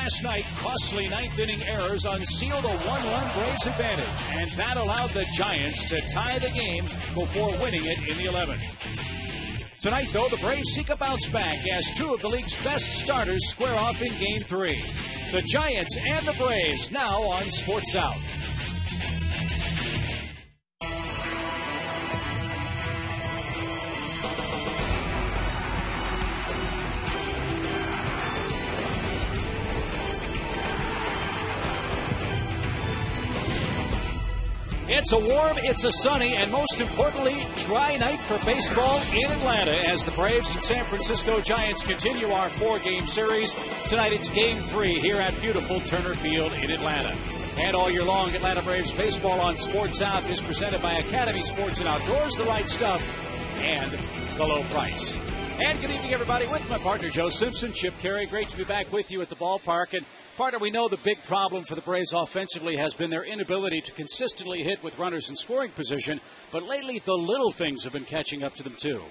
last night, costly ninth-inning errors unsealed a one-run Braves advantage, and that allowed the Giants to tie the game before winning it in the 11th. Tonight, though, the Braves seek a bounce back as two of the league's best starters square off in Game 3. The Giants and the Braves now on Sports South. It's a warm, it's a sunny, and most importantly, dry night for baseball in Atlanta as the Braves and San Francisco Giants continue our four-game series. Tonight it's Game 3 here at beautiful Turner Field in Atlanta. And all year long, Atlanta Braves baseball on Sports South is presented by Academy Sports and Outdoors, the right stuff, and the low price. And good evening, everybody, with my partner, Joe Simpson, Chip Carey. Great to be back with you at the ballpark. And partner, we know the big problem for the Braves offensively has been their inability to consistently hit with runners in scoring position. But lately, the little things have been catching up to them, too.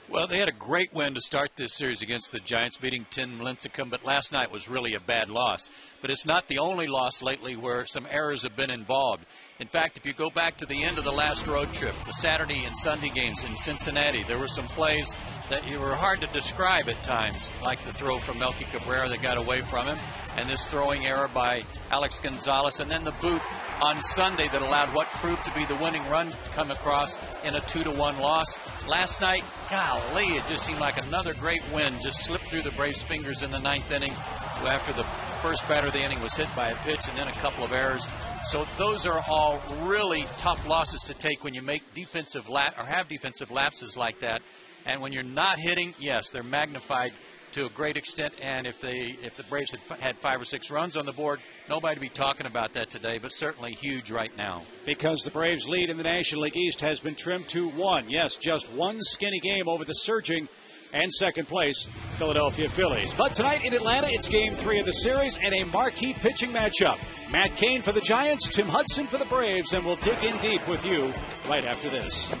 Well, they had a great win to start this series against the Giants, beating Tim Lincecum, but last night was really a bad loss. But it's not the only loss lately where some errors have been involved. In fact, if you go back to the end of the last road trip, the Saturday and Sunday games in Cincinnati, there were some plays that you were hard to describe at times, like the throw from Melky Cabrera that got away from him, and this throwing error by Alex Gonzalez, and then the boot on Sunday that allowed what proved to be the winning run come across in a 2-1 loss. Last night, golly, it just seemed like another great win just slipped through the Braves' fingers in the ninth inning after the first batter of the inning was hit by a pitch and then a couple of errors. So those are all really tough losses to take when you make defensive have defensive lapses like that. And when you're not hitting, yes, they're magnified to a great extent. And if the Braves had 5 or 6 runs on the board, nobody would be talking about that today, but certainly huge right now. Because the Braves' lead in the National League East has been trimmed to 1. Yes, just one skinny game over the surging and second place Philadelphia Phillies. But tonight in Atlanta, it's Game 3 of the series and a marquee pitching matchup. Matt Kane for the Giants, Tim Hudson for the Braves, and we'll dig in deep with you right after this.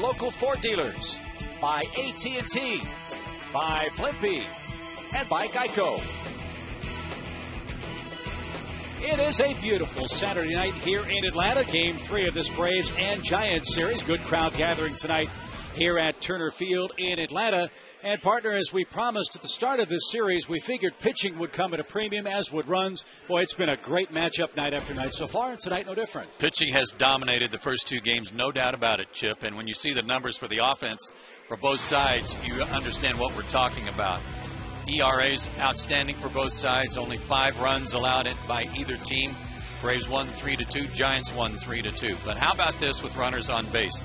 local Ford dealers, by AT&T, by Blimpie, and by Geico. It is a beautiful Saturday night here in Atlanta. Game 3 of this Braves and Giants series. Good crowd gathering tonight here at Turner Field in Atlanta. And, partner, as we promised at the start of this series, we figured pitching would come at a premium, as would runs. Boy, it's been a great matchup night after night so far, and tonight no different. Pitching has dominated the first two games, no doubt about it, Chip. And when you see the numbers for the offense for both sides, you understand what we're talking about. ERA's outstanding for both sides. Only 5 runs allowed by either team. Braves won 3-2. Giants won 3-2. But how about this with runners on base?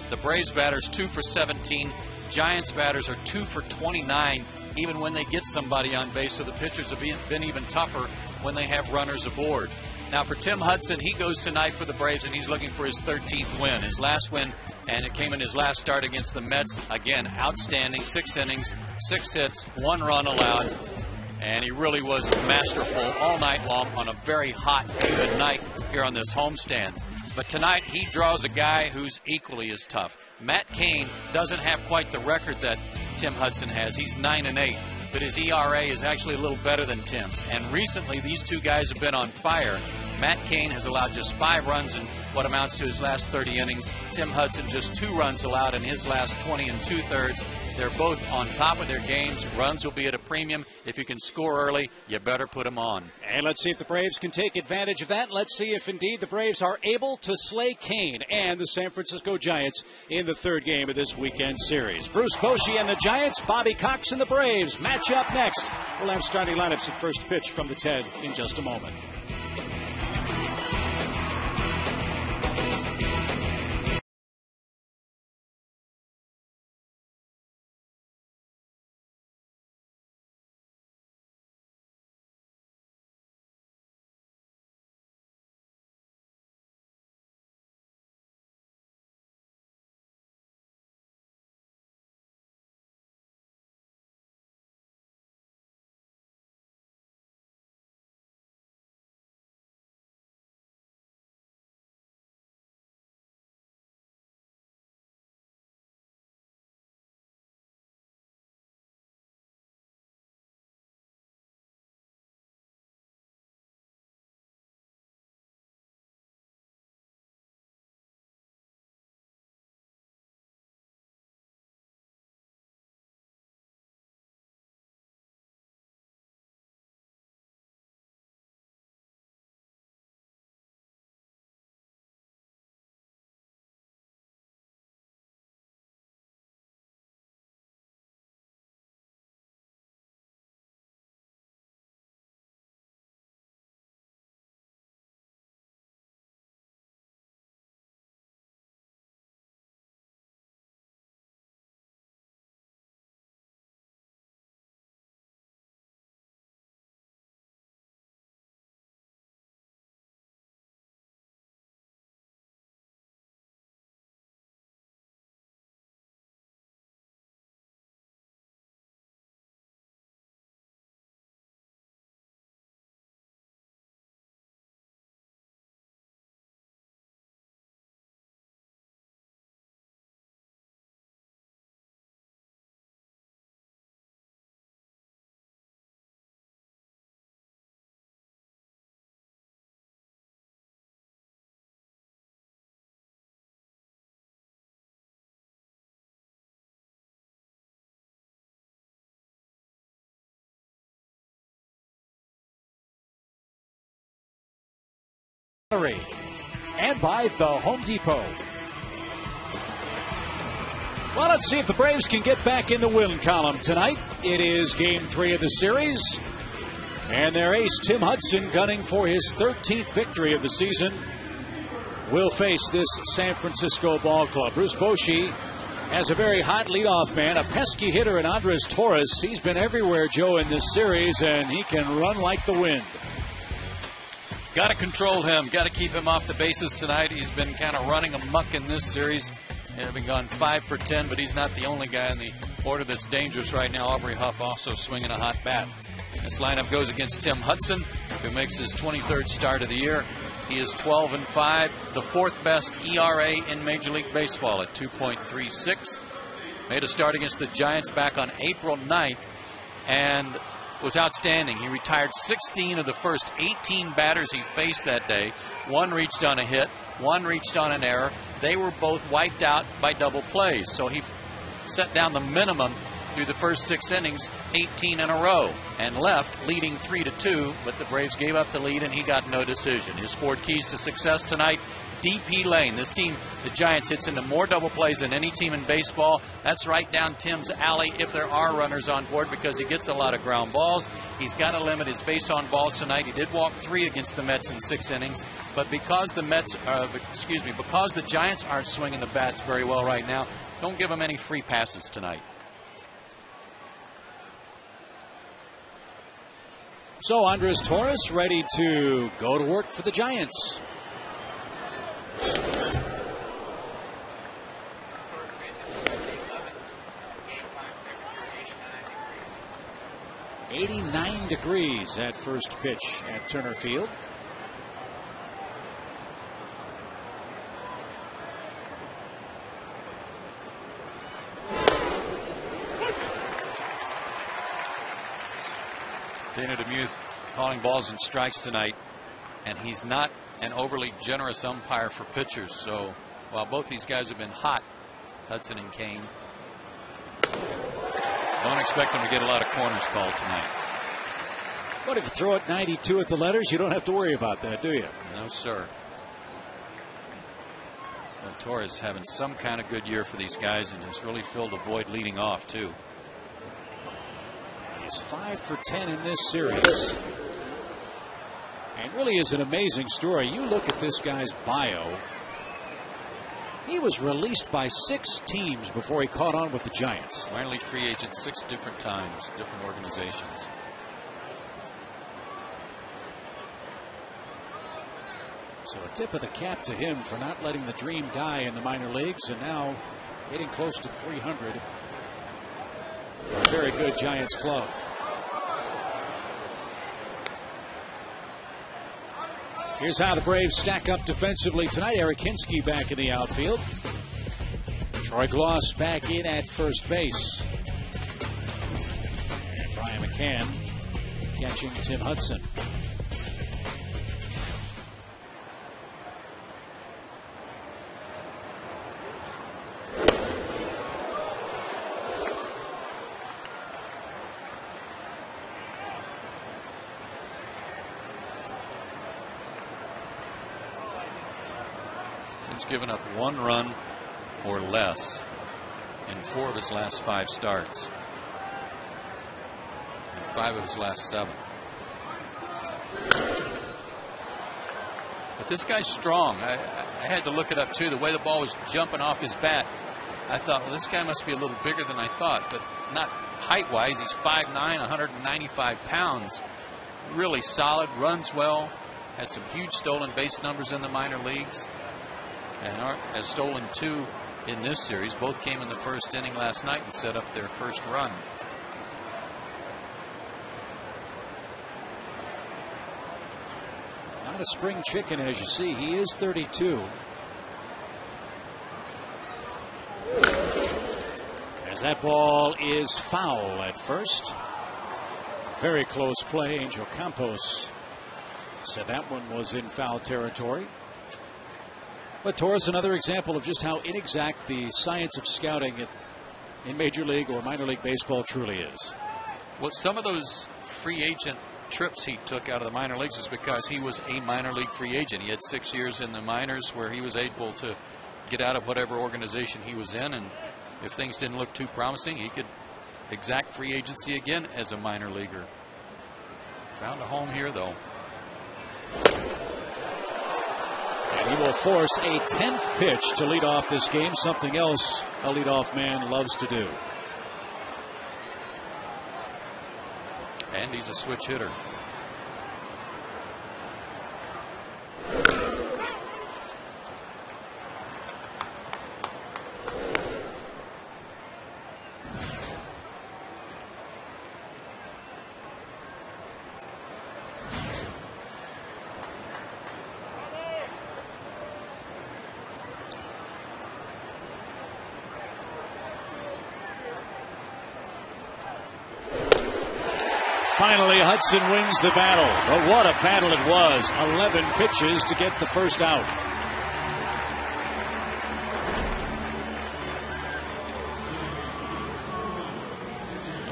The Braves batters 2 for 17. Giants batters are 2 for 29, even when they get somebody on base. So the pitchers have been even tougher when they have runners aboard. Now for Tim Hudson, he goes tonight for the Braves, and he's looking for his 13th win. His last win, and it came in his last start against the Mets. Again, outstanding. 6 innings, 6 hits, 1 run allowed. And he really was masterful all night long on a very hot, humid night here on this homestand. But tonight he draws a guy who's equally as tough. Matt Kane doesn't have quite the record that Tim Hudson has. He's 9-8, but his ERA is actually a little better than Tim's. And recently these two guys have been on fire. Matt Kane has allowed just 5 runs in what amounts to his last 30 innings. Tim Hudson just 2 runs allowed in his last 20 2/3. They're both on top of their games. Runs will be at a premium. If you can score early, you better put them on. And let's see if the Braves can take advantage of that. Let's see if indeed the Braves are able to slay Kane and the San Francisco Giants in the 3rd game of this weekend series. Bruce Bochy and the Giants, Bobby Cox and the Braves match up next. We'll have starting lineups at first pitch from the TED in just a moment. And by the Home Depot. Well, let's see if the Braves can get back in the win column tonight. It is game 3 of the series. And their ace, Tim Hudson, gunning for his 13th victory of the season, will face this San Francisco ball club. Bruce Bochy has a very hot leadoff man, a pesky hitter in Andres Torres. He's been everywhere, Joe, in this series, and he can run like the wind. Got to control him. Got to keep him off the bases tonight. He's been kind of running amok in this series. Having gone 5 for 10, but he's not the only guy in the order that's dangerous right now. Aubrey Huff also swinging a hot bat. This lineup goes against Tim Hudson, who makes his 23rd start of the year. He is 12-5, the fourth best ERA in Major League Baseball at 2.36. Made a start against the Giants back on April 9th and was outstanding. He retired 16 of the first 18 batters he faced that day. One reached on a hit, one reached on an error. They were both wiped out by double plays. So he set down the minimum through the first 6 innings, 18 in a row, and left leading 3-2, but the Braves gave up the lead and he got no decision. His 4 keys to success tonight: DP lane. This team, the Giants, hits into more double plays than any team in baseball. That's right down Tim's alley if there are runners on board, because he gets a lot of ground balls. He's got to limit his base on balls tonight. He did walk 3 against the Mets in 6 innings, but because the because the Giants aren't swinging the bats very well right now, don't give them any free passes tonight. So Andres Torres ready to go to work for the Giants. $89 at first pitch at Turner Field. Dana DeMuth calling balls and strikes tonight, and he's not an overly generous umpire for pitchers. So while both these guys have been hot, Hudson and Kane, don't expect them to get a lot of corners called tonight. But if you throw it 92 at the letters, you don't have to worry about that, do you? No, sir. Well, Torres having some kind of good year for these guys and has really filled a void leading off, too. He's 5 for 10 in this series. And really is an amazing story. You look at this guy's bio. He was released by 6 teams before he caught on with the Giants. Minor league free agent 6 different times, different organizations. So a tip of the cap to him for not letting the dream die in the minor leagues, and now getting close to 300. A very good Giants club. Here's how the Braves stack up defensively tonight. Eric Hinsky back in the outfield. Troy Gloss back in at first base. And Brian McCann catching Tim Hudson. Given up 1 run or less in 4 of his last 5 starts, and 5 of his last 7. But this guy's strong. I had to look it up too. The way the ball was jumping off his bat, I thought, well, this guy must be a little bigger than I thought, but not height-wise. He's 5'9", 195 pounds. Really solid, runs well, had some huge stolen base numbers in the minor leagues, and has stolen 2 in this series. Both came in the first inning last night and set up their first run. Not a spring chicken, as you see. He is 32. As that ball is foul at first. Very close play. Angel Campos said that one was in foul territory. But Torres, another example of just how inexact the science of scouting in Major League or minor league baseball truly is. Well, some of those free agent trips he took out of the minor leagues is because he was a minor league free agent. He had 6 years in the minors where he was able to get out of whatever organization he was in, and if things didn't look too promising, he could exact free agency again as a minor leaguer. Found a home here, though. And he will force a 10th pitch to lead off this game, something else a leadoff man loves to do. And he's a switch hitter. finally, Hudson wins the battle. But what a battle it was. 11 pitches to get the first out.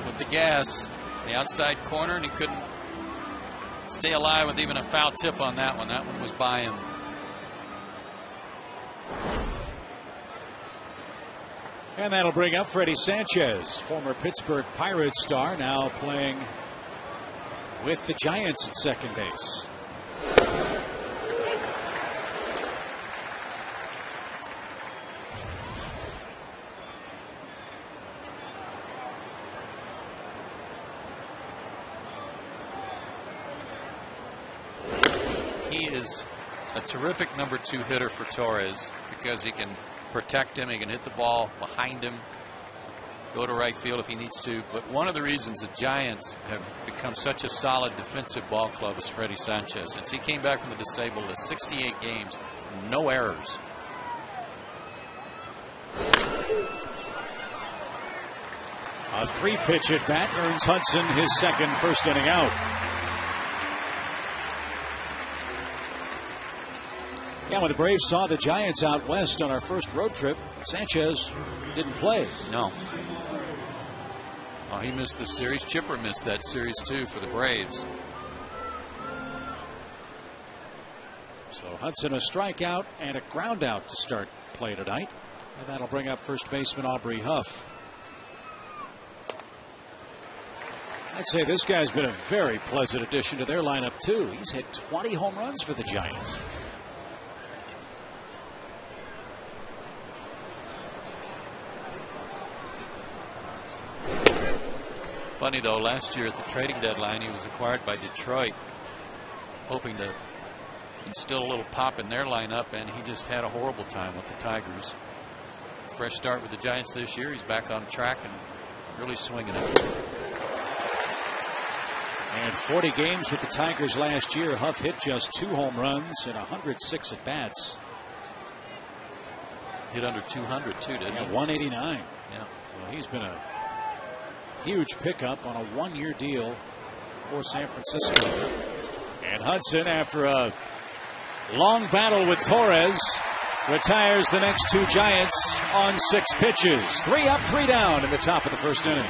With the gas, the outside corner, and he couldn't stay alive with even a foul tip on that one. That one was by him. And that'll bring up Freddie Sanchez, former Pittsburgh Pirates star, now playing with the Giants at second base. He is a terrific number 2 hitter for Torres because he can protect him. He can hit the ball behind him, go to right field if he needs to. But one of the reasons the Giants have become such a solid defensive ball club is Freddie Sanchez. Since he came back from the disabled list, 68 games, no errors. A 3-pitch at bat earns Hudson his second first inning out. Yeah, when the Braves saw the Giants out west on our first road trip, Sanchez didn't play. No. Oh, he missed the series. Chipper missed that series too for the Braves. So Hudson a strikeout and a ground out to start play tonight. And that'll bring up first baseman Aubrey Huff. I'd say this guy's been a very pleasant addition to their lineup too. He's hit 20 home runs for the Giants. Funny though, last year at the trading deadline he was acquired by Detroit, hoping to instill a little pop in their lineup, and he just had a horrible time with the Tigers. Fresh start with the Giants this year. He's back on track and really swinging it. And 40 games with the Tigers last year. Huff hit just 2 home runs and 106 at bats. Hit under 200 too, didn't he? 189. Yeah. So he's been a huge pickup on a 1-year deal for San Francisco. And Hudson, after a long battle with Torres, retires the next 2 Giants on 6 pitches. 3 up, 3 down in the top of the first inning.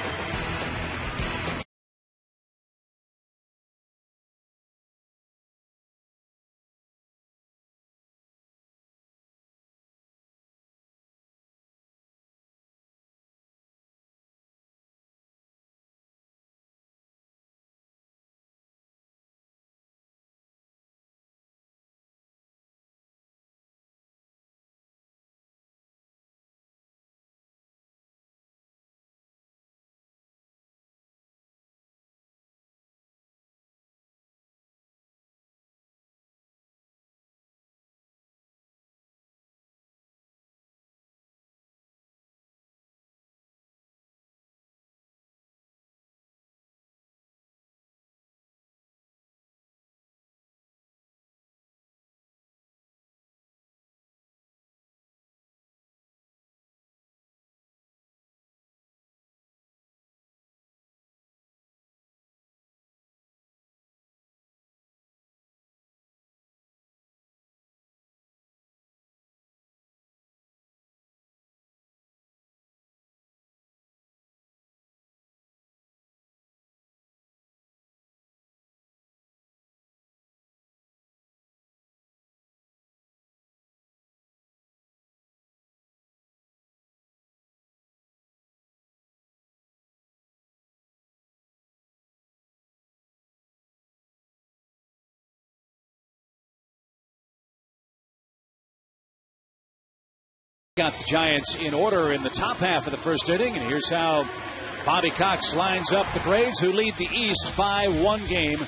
Got the Giants in order in the top half of the first inning, and here's how Bobby Cox lines up the Braves, who lead the East by 1 game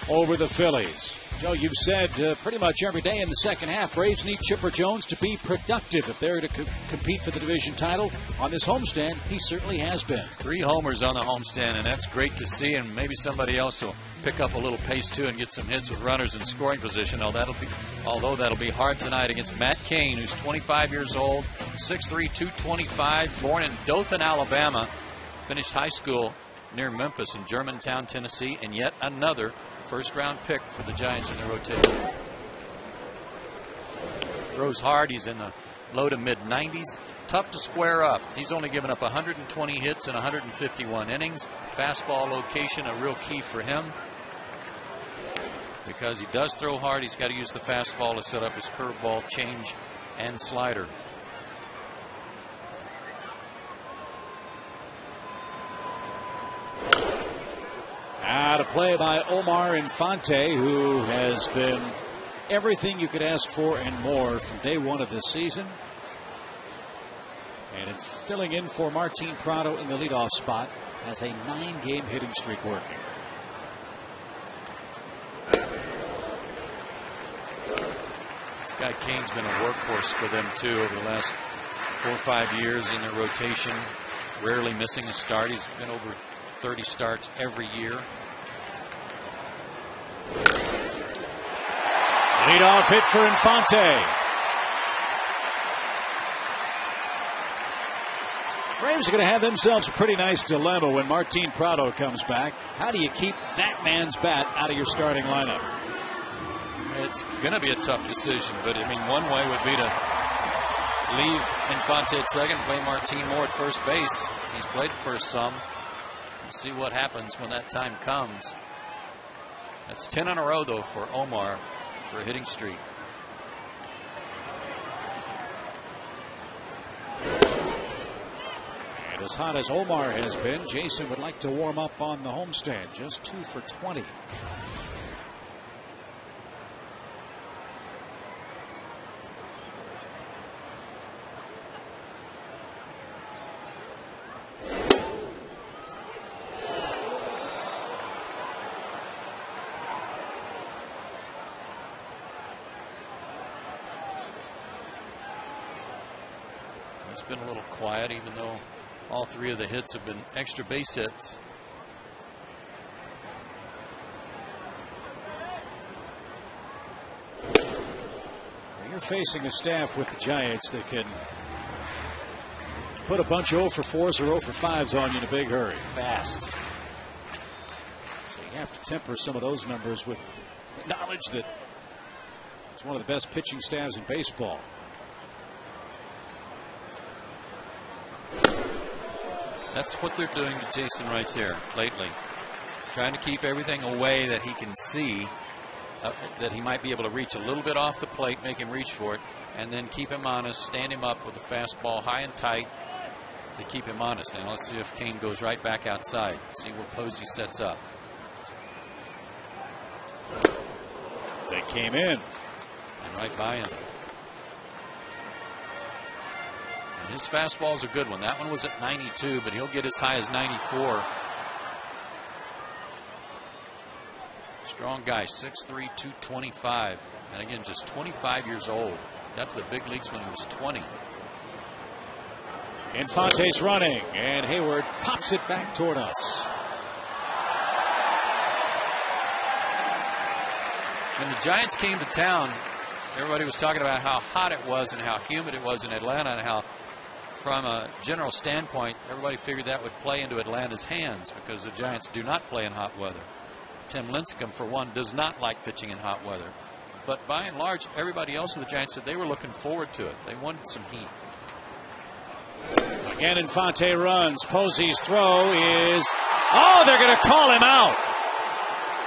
over the Phillies. Joe, you've said pretty much every day in the second half, Braves need Chipper Jones to be productive if they're to compete for the division title. On this homestand, he certainly has been. 3 homers on the homestand, and that's great to see, and maybe somebody else will pick up a little pace too and get some hits with runners in scoring position. Although that'll be hard tonight against Matt Kane, who's 25 years old, 6'3", 225, born in Dothan, Alabama, finished high school near Memphis in Germantown, Tennessee, and yet another first-round pick for the Giants in the rotation. Throws hard. He's in the low to mid-90s. Tough to square up. He's only given up 120 hits in 151 innings. Fastball location a real key for him. Because he does throw hard, he's got to use the fastball to set up his curveball, change, and slider. Out of play by Omar Infante, who has been everything you could ask for and more from day one of this season. And in filling in for Martin Prado in the leadoff spot, has a 9-game hitting streak working. This guy Kane's been a workhorse for them too over the last 4 or 5 years in their rotation, rarely missing a start. He's been over 30 starts every year. Leadoff hit for Infante. Braves are going to have themselves a pretty nice dilemma when Martin Prado comes back. How do you keep that man's bat out of your starting lineup? It's going to be a tough decision, but I mean, one way would be to leave Infante at second, play Martin Moore at first base. He's played first some. We'll see what happens when that time comes. That's 10 in a row, though, for Omar for a hitting streak. And as hot as Omar has been, Jason would like to warm up on the homestand. Just 2 for 20. It's been a little quiet, even though all 3 of the hits have been extra base hits. You're facing a staff with the Giants that can put a bunch of 0 for 4s or 0 for 5s on you in a big hurry, fast. So you have to temper some of those numbers with knowledge that it's one of the best pitching staffs in baseball. That's what they're doing to Jason right there lately. Trying to keep everything away that he can see, that he might be able to reach a little bit off the plate, make him reach for it, and then keep him honest, stand him up with a fastball high and tight to keep him honest. And let's see if Kane goes right back outside. See what Posey sets up. They came in. And right by him. And his fastball's a good one. That one was at 92, but he'll get as high as 94. Strong guy, 6'3", 225. And again, just 25 years old. Got to the big leagues when he was 20. Infante's running, and Hayward pops it back toward us. When the Giants came to town, everybody was talking about how hot it was and how humid it was in Atlanta, and how, from a general standpoint, everybody figured that would play into Atlanta's hands because the Giants do not play in hot weather. Tim Lincecum, for one, does not like pitching in hot weather. But by and large, everybody else in the Giants said they were looking forward to it. They wanted some heat. Again, Infante runs. Posey's throw is... Oh, they're going to call him out.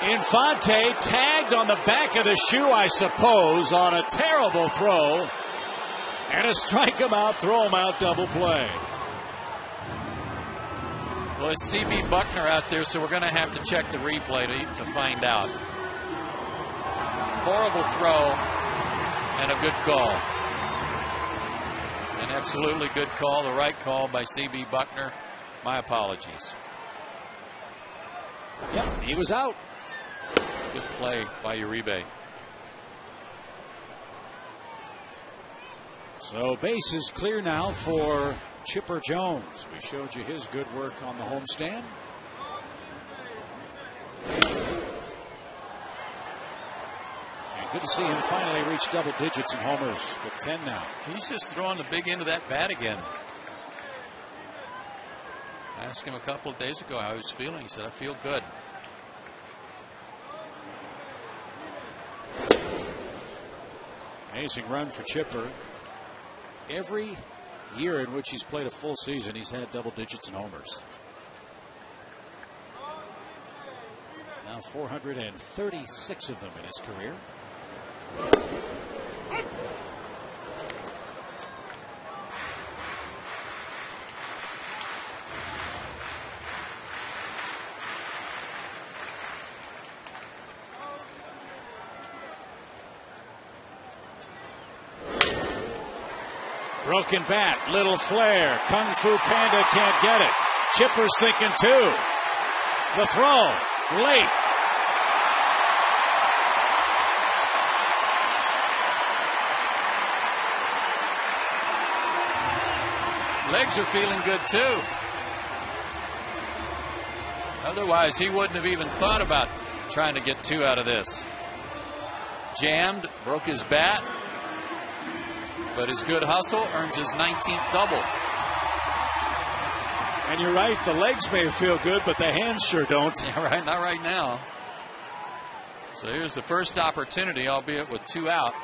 Infante tagged on the back of the shoe, I suppose, on a terrible throw. And a strike him out, throw him out, double play. Well, it's C.B. Buckner out there, so we're going to have to check the replay to find out. Horrible throw and a good call. An absolutely good call, the right call by C.B. Buckner. My apologies. Yep, he was out. Good play by Uribe. So base is clear now for Chipper Jones. We showed you his good work on the homestand. And good to see him finally reach double digits in homers with 10 now. He's just throwing the big end of that bat again. asked him a couple of days ago how he was feeling. He said, I feel good. Amazing run for Chipper. Every year in which he's played a full season, he's had double digits in homers. Now 436 of them in his career. Broken bat, little flare. Kung Fu Panda can't get it. Chipper's thinking two. The throw, late. Legs are feeling good too. Otherwise, he wouldn't have even thought about trying to get two out of this. Jammed, broke his bat. But his good hustle earns his 19th double. And you're right, the legs may feel good, but the hands sure don't. Yeah, right, not right now. So here's the first opportunity, albeit with two out,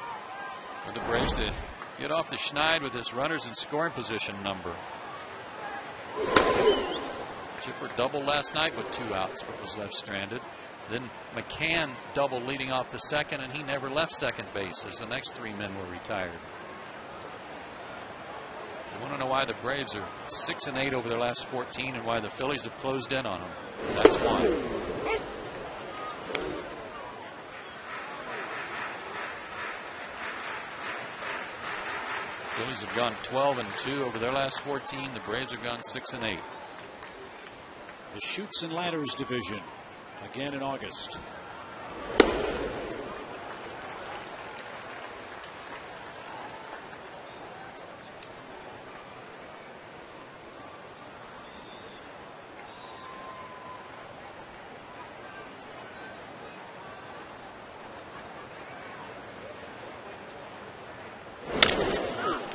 for the Braves to get off the schneid with this runners in scoring position number. Chipper doubled last night with two outs, but was left stranded. Then McCann doubled leading off the second, and he never left second base as the next three men were retired. I want to know why the Braves are 6-8 over their last 14 and why the Phillies have closed in on them. That's why. Phillies have gone 12-2 over their last 14. The Braves have gone 6-8. The Chutes and Ladders division again in August.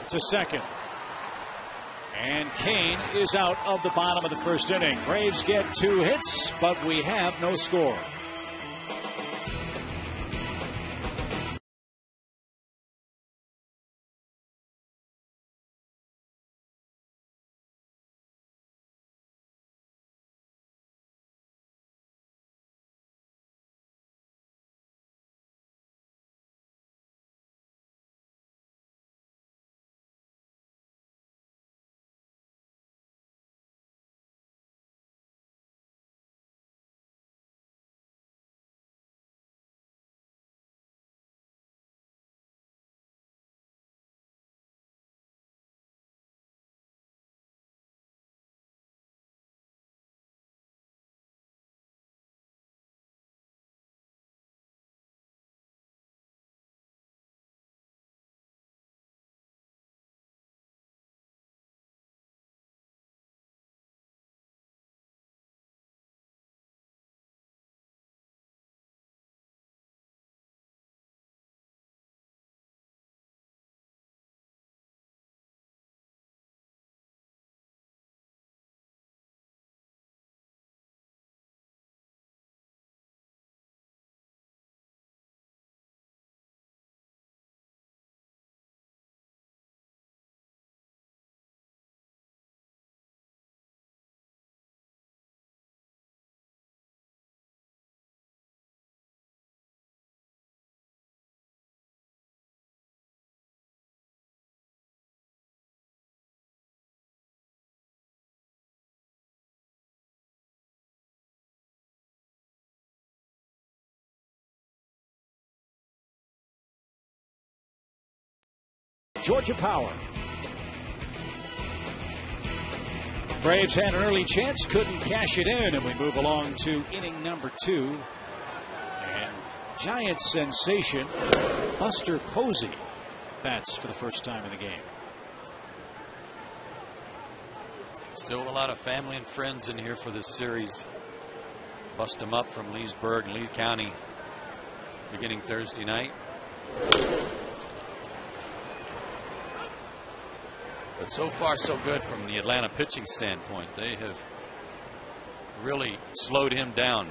To second. And Kane is out of the bottom of the first inning. Braves get 2 hits, but we have no score. Georgia Power. Braves had an early chance, couldn't cash it in, and we move along to inning number 2. And Giants sensation Buster Posey bats for the first time in the game. Still a lot of family and friends in here for this series. Bust them up from Leesburg and Lee County beginning Thursday night. But so far so good from the Atlanta pitching standpoint. They have really slowed him down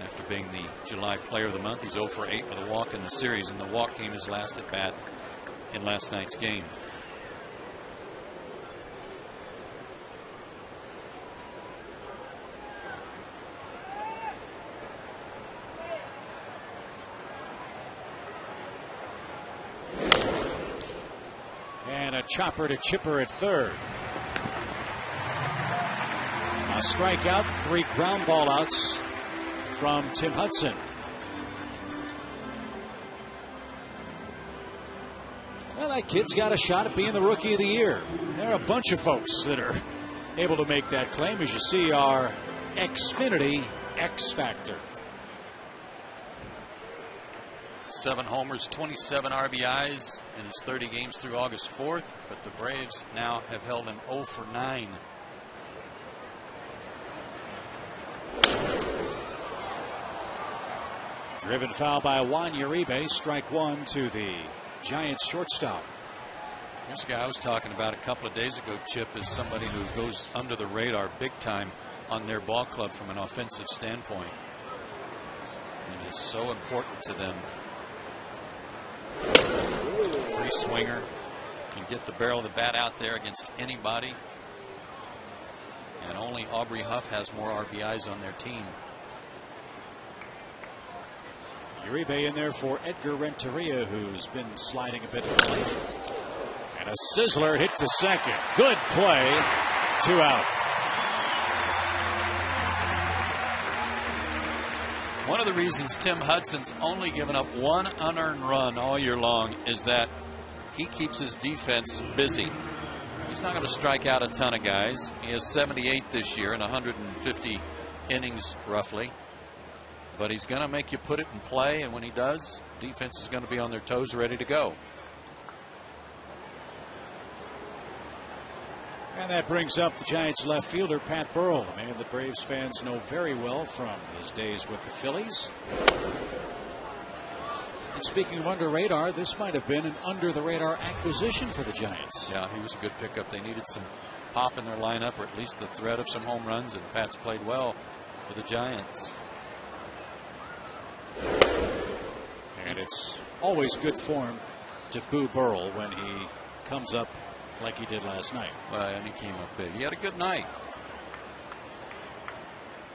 after being the July Player of the Month. He's 0 for 8 with a walk in the series, and the walk came his last at bat in last night's game. And a chopper to Chipper at third. A strikeout, 3 ground ball outs from Tim Hudson. Well, that kid's got a shot at being the Rookie of the Year. There are a bunch of folks that are able to make that claim. As you see, our Xfinity X Factor. 7 homers, 27 RBIs in his 30 games through August 4th, but the Braves now have held him 0 for 9. Driven foul by Juan Uribe, strike 1 to the Giants shortstop. Here's a guy I was talking about a couple of days ago, Chip, is somebody who goes under the radar big time on their ball club from an offensive standpoint, and is so important to them. Free swinger, can get the barrel of the bat out there against anybody, and only Aubrey Huff has more RBIs on their team. Uribe in there for Edgar Renteria, who's been sliding a bit of late. And a sizzler hit to second. Good play. 2 out. One of the reasons Tim Hudson's only given up 1 unearned run all year long is that he keeps his defense busy. He's not going to strike out a ton of guys. He has 78 this year in 150 innings roughly. But he's going to make you put it in play, and when he does, defense is going to be on their toes ready to go. And that brings up the Giants left fielder, Pat Burrell, a man that Braves fans know very well from his days with the Phillies. And speaking of under radar, this might have been an under the radar acquisition for the Giants. Yeah, he was a good pickup. They needed some pop in their lineup, or at least the threat of some home runs, and Pat's played well for the Giants. And it's always good form to boo Burrell when he comes up like he did last night. Well, and he came up big. He had a good night.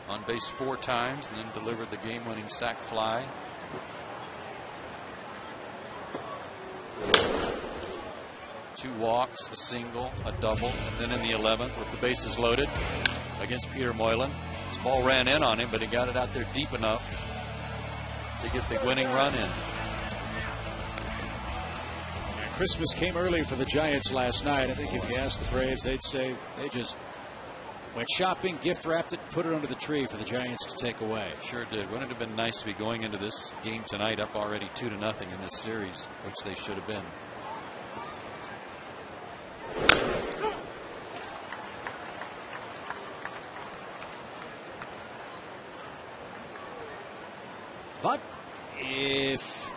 On base 4 times and then delivered the game-winning sac fly. Two walks, a single, a double, and then in the 11th with the bases loaded against Peter Moylan. His ball ran in on him, but he got it out there deep enough to get the winning run in. Yeah, Christmas came early for the Giants last night. I think if you asked the Braves, they'd say they just went shopping, gift wrapped it, put it under the tree for the Giants to take away. Sure did. Wouldn't it have been nice to be going into this game tonight up already 2-0 in this series, which they should have been. But if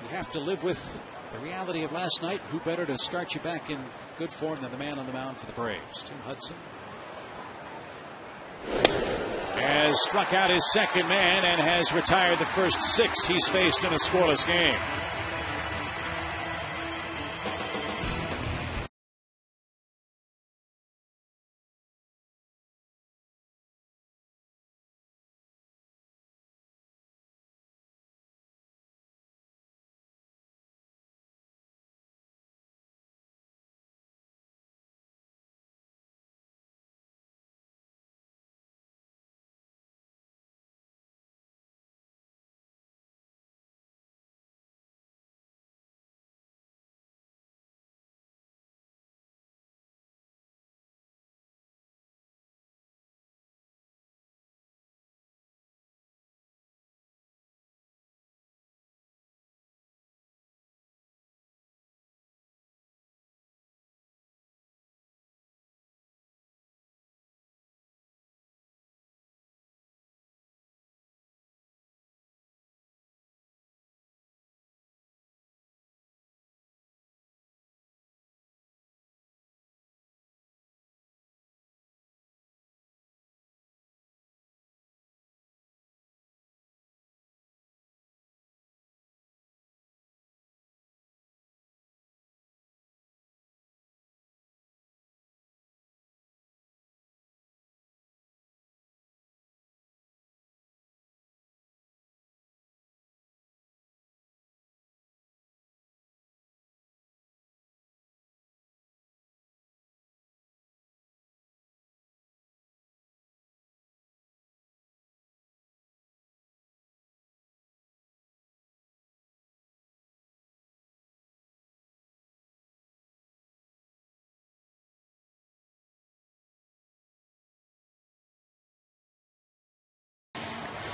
you have to live with the reality of last night, who better to start you back in good form than the man on the mound for the Braves? Tim Hudson has struck out his second man and has retired the first 6 he's faced in a scoreless game.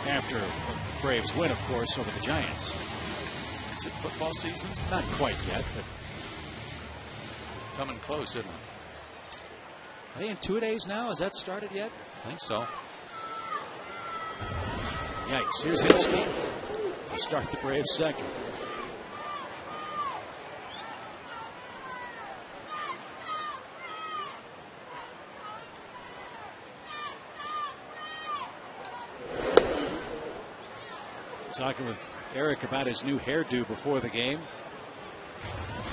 after the Braves win, of course, over the Giants. Is it football season? Not quite yet, but coming close, isn't it? are they in 2 days now? Has that started yet? I think so. Yikes. Here's Hinsky to start the Braves second. Talking with Eric about his new hairdo before the game.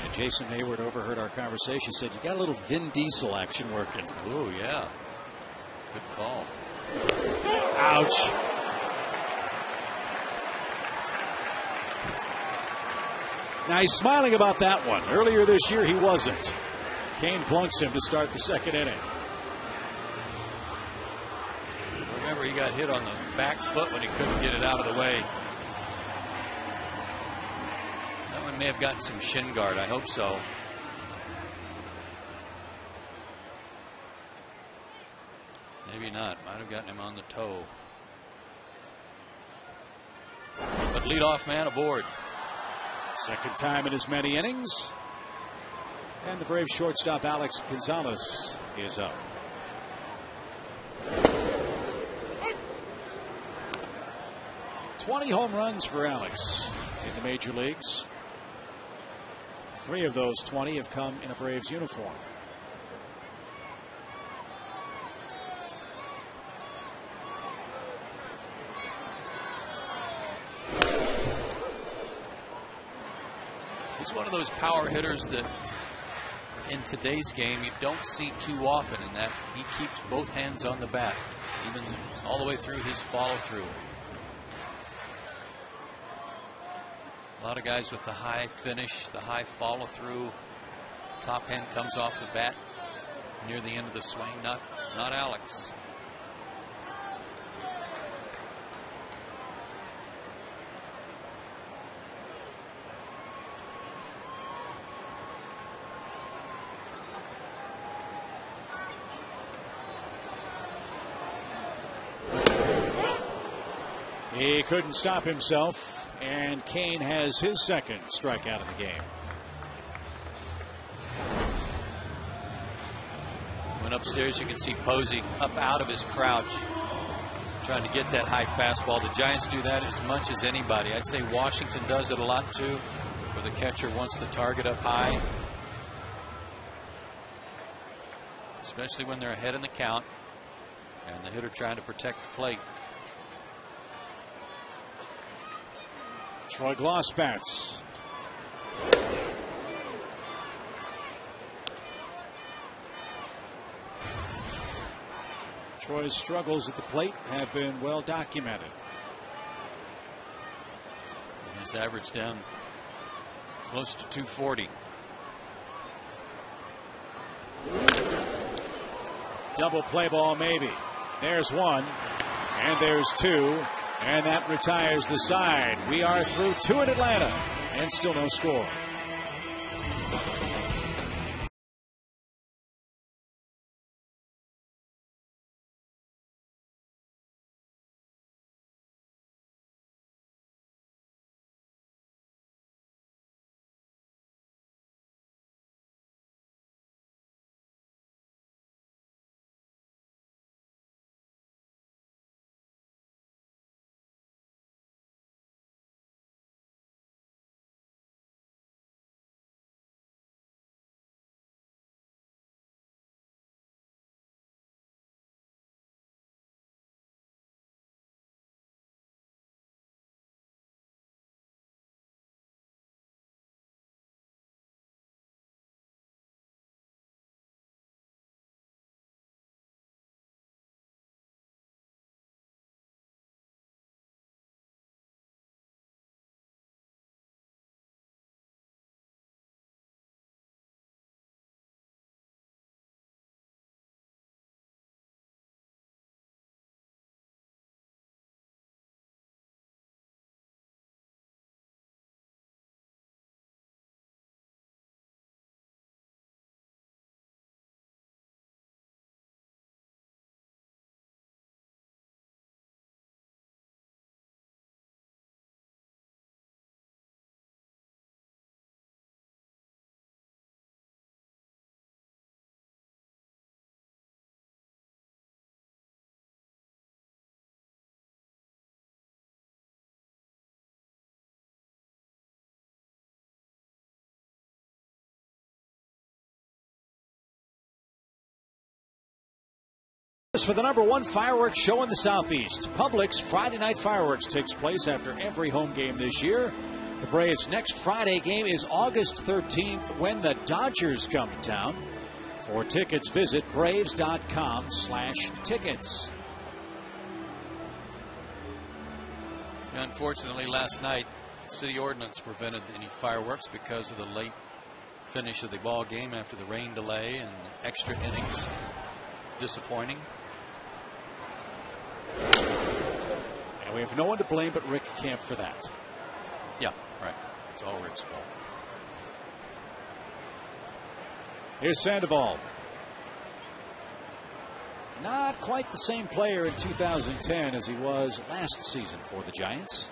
And Jason Hayward overheard our conversation, said, you got a little Vin Diesel action working. Oh, yeah. Good call. Ouch. Now he's smiling about that one. Earlier this year he wasn't. Kane plunks him to start the second inning. Remember, he got hit on the back foot when he couldn't get it out of the way. That one may have gotten some shin guard. I hope so. Maybe not. Might have gotten him on the toe. But leadoff man aboard. Second time in as many innings. And the Braves shortstop Alex Gonzalez is up. "20 home runs for Alex in the major leagues. 3 of those 20 have come in a Braves uniform. He's one of those power hitters that in today's game you don't see too often, in that he keeps both hands on the bat, even all the way through his follow through. A lot of guys with the high finish, the high follow through, top hand comes off the bat near the end of the swing. Not Alex. He couldn't stop himself, and Kane has his second strikeout of the game. Went upstairs, you can see Posey up out of his crouch, trying to get that high fastball. The Giants do that as much as anybody. I'd say Washington does it a lot too, where the catcher wants the target up high, especially when they're ahead in the count and the hitter trying to protect the plate. Troy Gloss bats. Troy's struggles at the plate have been well documented. And his average down close to 240. Double play ball maybe. There's one, and there's two. And that retires the side. We are through 2 in Atlanta, and still no score. For the #1 fireworks show in the Southeast, Publix Friday Night Fireworks takes place after every home game this year. The Braves' next Friday game is August 13th when the Dodgers come to town. For tickets, visit braves.com/tickets. Unfortunately, last night, city ordinance prevented any fireworks because of the late finish of the ball game after the rain delay and extra innings. Disappointing. And we have no one to blame but Rick Camp for that. Yeah, right. It's all Rick's fault. Here's Sandoval. Not quite the same player in 2010 as he was last season for the Giants.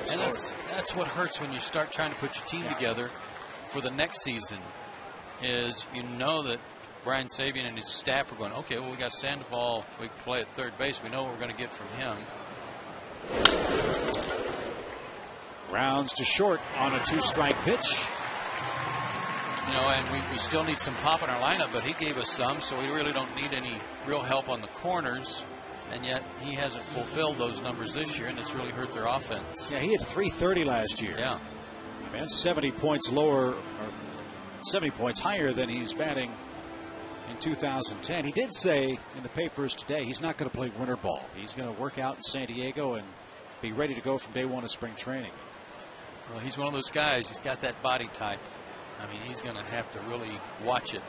And that's what hurts when you start trying to put your team together for the next season, is you know that Brian Sabian and his staff are going, okay, well, we got Sandoval, we can play at third base, we know what we're going to get from him. Rounds to short on a 2-strike pitch. You know, and we still need some pop in our lineup, but he gave us some, so we really don't need any real help on the corners. And yet he hasn't fulfilled those numbers this year, and it's really hurt their offense. Yeah, he had .330 last year. Yeah. Man, 70 points lower, or 70 points higher than he's batting in 2010. He did say in the papers today he's not going to play winter ball. He's going to work out in San Diego and be ready to go from day one of spring training. Well, he's one of those guys. He's got that body type. I mean, he's going to have to really watch it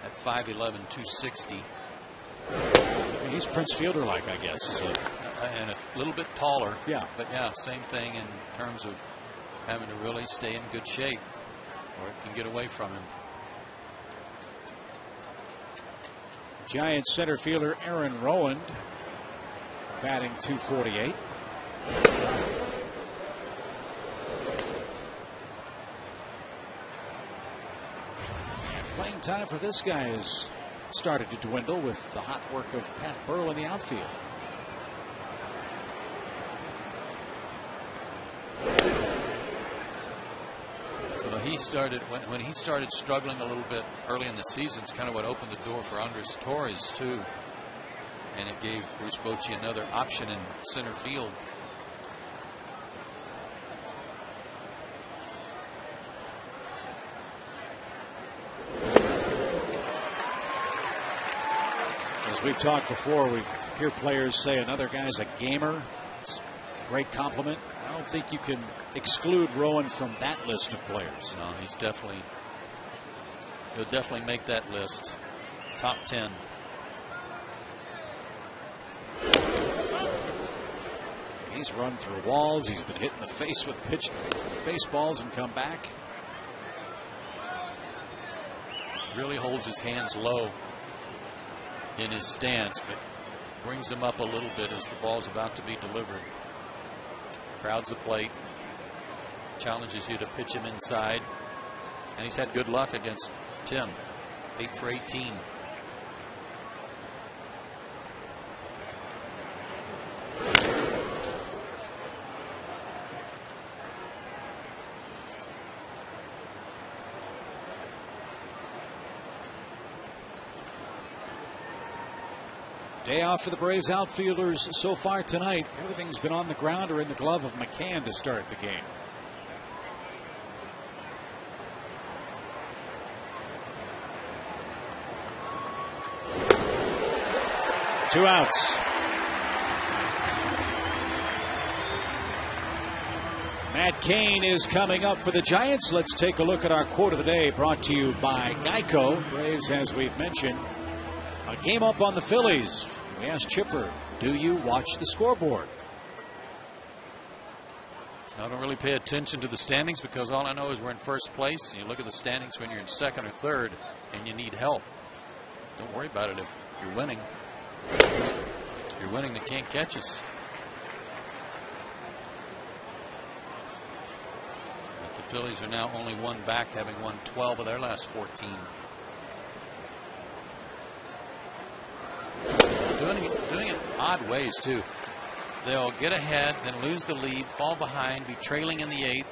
at 5'11", 260. He's Prince Fielder-like, I guess. And a little bit taller. Yeah. But, yeah, same thing in terms of having to really stay in good shape or it can get away from him. Giants center fielder Aaron Rowand batting .248. Playing time for this guy has started to dwindle with the hot work of Pat Burrell in the outfield. Well, he started when he started struggling a little bit early in the season. It's kind of what opened the door for Andres Torres too, and it gave Bruce Bochy another option in center field. As we've talked before, we hear players say another guy's a gamer. It's a great compliment. I don't think you can exclude Rowan from that list of players. No, he'll definitely make that list. Top 10. He's run through walls. He's been hit in the face with pitched baseballs and come back. Really holds his hands low in his stance, but brings him up a little bit as the ball's about to be delivered. Crowds the plate, challenges you to pitch him inside, and he's had good luck against Tim. 8 for 18. Day off for the Braves outfielders so far tonight. Everything's been on the ground or in the glove of McCann to start the game. Two outs. Matt Kane is coming up for the Giants. Let's take a look at our quote of the day, brought to you by Geico. Braves, as we've mentioned, a game up on the Phillies. We asked Chipper, do you watch the scoreboard? I don't really pay attention to the standings because all I know is we're in first place. You look at the standings when you're in second or third and you need help. Don't worry about it if you're winning. If you're winning, they can't catch us. But the Phillies are now only one back, having won 12 of their last 14. Doing it odd ways too. They'll get ahead, then lose the lead, fall behind, be trailing in the 8th,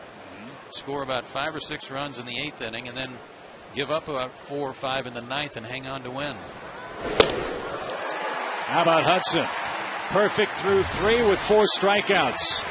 score about 5 or 6 runs in the 8th inning, and then give up about 4 or 5 in the 9th and hang on to win. How about Hudson? Perfect through 3 with 4 strikeouts.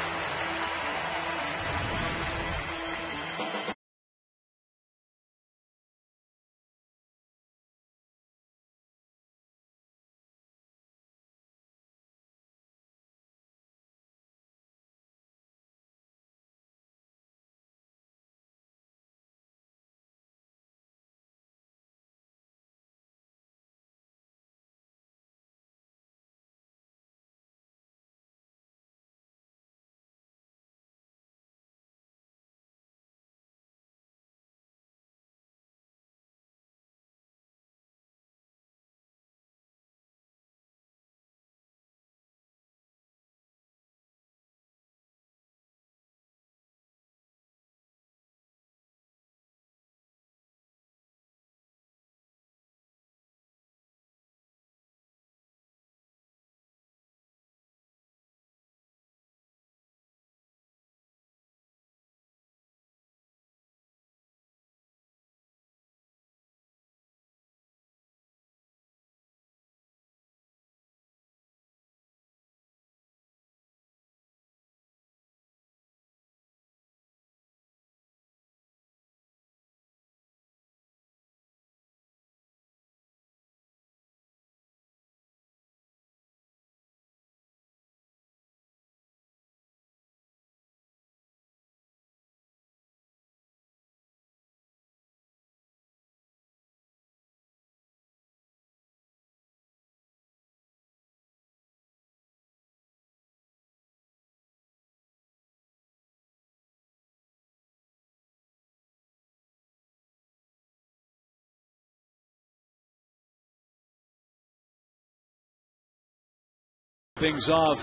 Things off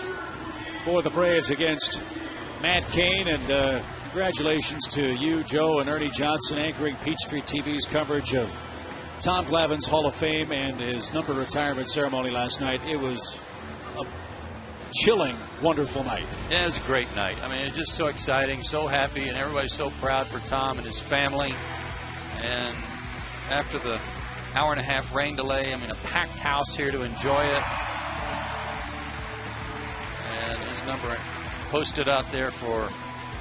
for the Braves against Matt Kane, and congratulations to you, Joe, and Ernie Johnson, anchoring Peachtree TV's coverage of Tom Glavine's Hall of Fame and his number retirement ceremony last night. It was a chilling, wonderful night. Yeah, it was a great night. I mean, it's just so exciting, so happy, and everybody's so proud for Tom and his family. And after the hour-and-a-half rain delay, I mean, a packed house here to enjoy it. And his number posted out there for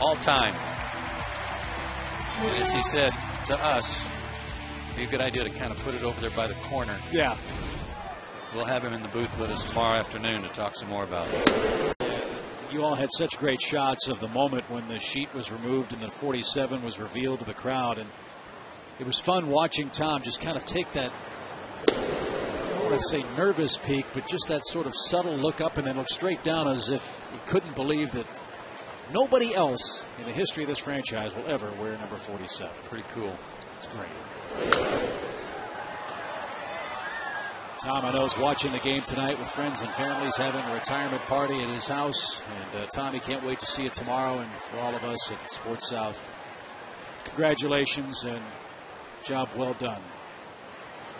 all time. And as he said to us, it'd be a good idea to kind of put it over there by the corner. Yeah. We'll have him in the booth with us tomorrow afternoon to talk some more about it. You all had such great shots of the moment when the sheet was removed and the 47 was revealed to the crowd. And it was fun watching Tom just kind of take that, I don't want to say nervous peek, but just that sort of subtle look up and then look straight down as if he couldn't believe that nobody else in the history of this franchise will ever wear number 47. Pretty cool. It's great. Tom, I know, is watching the game tonight with friends and families, having a retirement party at his house. And Tommy can't wait to see it tomorrow. And for all of us at Sports South, congratulations and job well done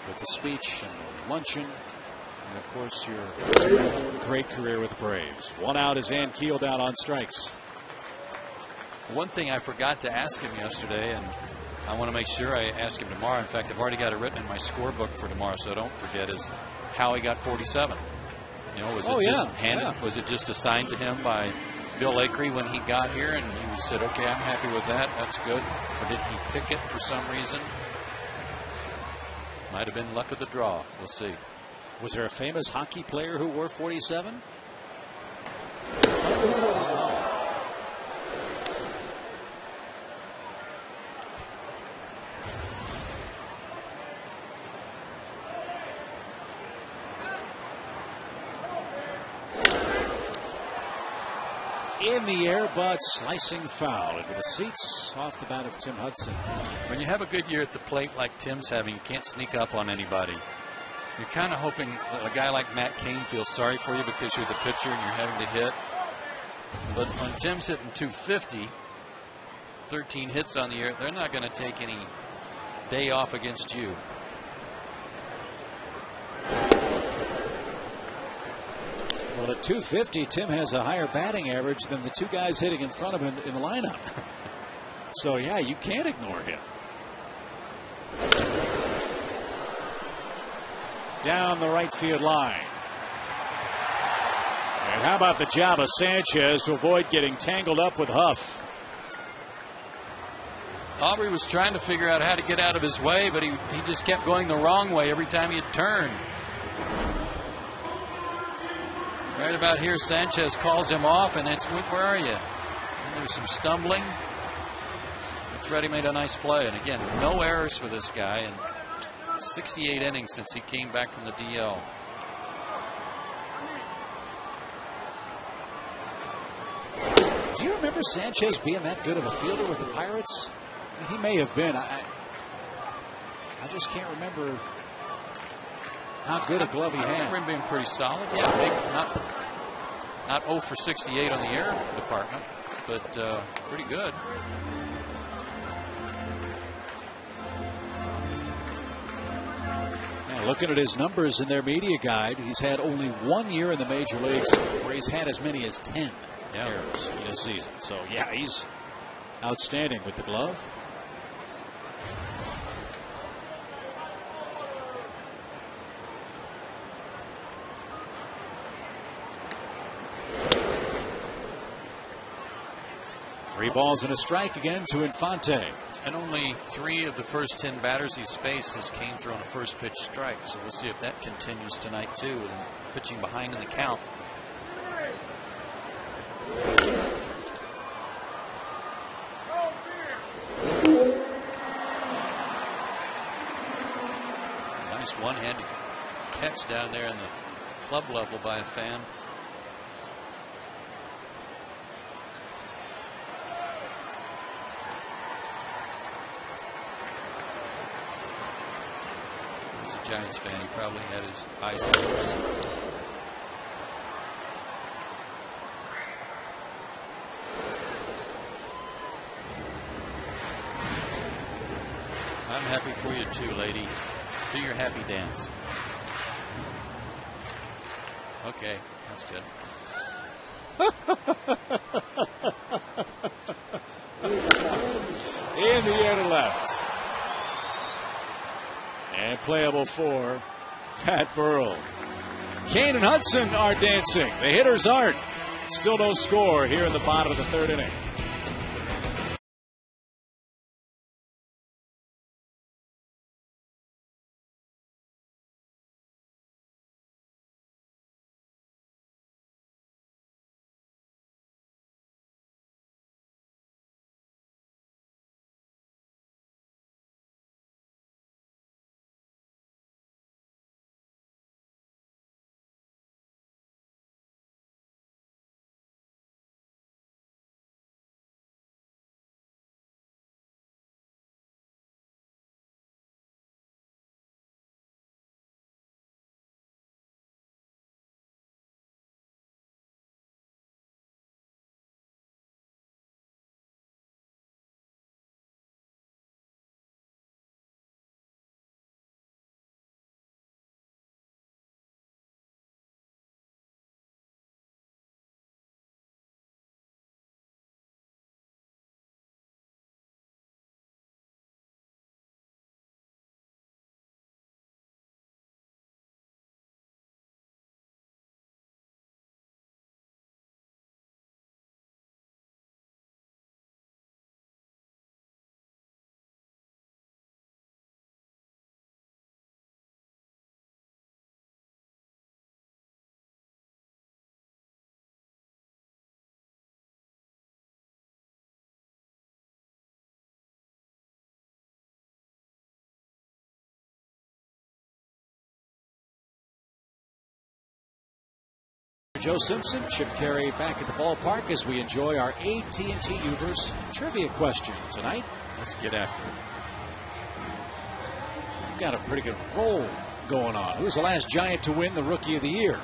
with the speech and the luncheon. And, of course, your great career with the Braves. One out is Ann Keel down on strikes. One thing I forgot to ask him yesterday, and I want to make sure I ask him tomorrow. In fact, I've already got it written in my scorebook for tomorrow, so don't forget, is how he got 47. You know, was it just handed? Yeah. Was it just assigned to him by Bill Acree when he got here, and he said, "Okay, I'm happy with that. That's good," or did he pick it for some reason? Might have been luck of the draw. We'll see. Was there a famous hockey player who wore 47? In the air, but slicing foul into the seats off the bat of Tim Hudson. When you have a good year at the plate like Tim's having, you can't sneak up on anybody. You're kind of hoping that a guy like Matt Kane feels sorry for you because you're the pitcher and you're having to hit. But when Tim's hitting 250, 13 hits on the year, they're not going to take any day off against you. Well, at 250, Tim has a higher batting average than the two guys hitting in front of him in the lineup. So, yeah, you can't ignore him. Down the right field line. And how about the job of Sanchez to avoid getting tangled up with Huff? Aubrey was trying to figure out how to get out of his way, but he just kept going the wrong way every time he'd turn. Right about here, Sanchez calls him off, and it's, where are you? And there's some stumbling. Freddie made a nice play, and again, no errors for this guy in 68 innings since he came back from the DL. Do you remember Sanchez being that good of a fielder with the Pirates? I mean, he may have been. I just can't remember how good a glove he had. I remember him being pretty solid. Yeah, maybe not 0 for 68 on the air department, but pretty good. Now, looking at his numbers in their media guide, he's had only 1 year in the major leagues where he's had as many as 10 errors in a season. So, yeah, he's outstanding with the glove. Three balls and a strike again to Infante. And only 3 of the first 10 batters he's faced has Kane thrown a first pitch strike. So we'll see if that continues tonight too, and pitching behind in the count. Nice one-handed catch down there in the club level by a fan. Giants fan, he probably had his eyes closed. I'm happy for you too, lady. Do your happy dance. Okay, that's good. In the air to left. And playable for Pat Burrell. Kane and Hudson are dancing. The hitters aren't. Still no score here in the bottom of the third inning. Joe Simpson, Chip Carey back at the ballpark as we enjoy our AT&T Ubers trivia question tonight. Let's get after it. We've got a pretty good roll going on. Who's the last Giant to win the Rookie of the Year?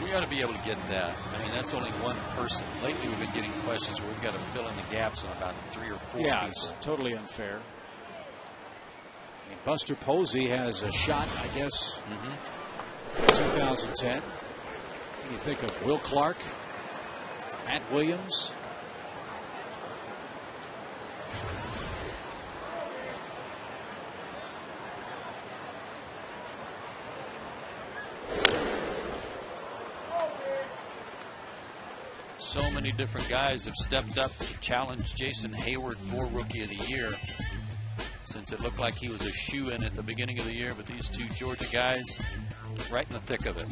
We got to be able to get that. I mean, that's only one person. Lately, we've been getting questions where we've got to fill in the gaps on about 3 or 4 Yeah, people. it's totally unfair. I mean, Buster Posey has a shot, I guess, 2010. When you think of Will Clark, Matt Williams, So many different guys have stepped up to challenge Jason Hayward for Rookie of the Year, since it looked like he was a shoo-in at the beginning of the year. But these two Georgia guys right in the thick of it.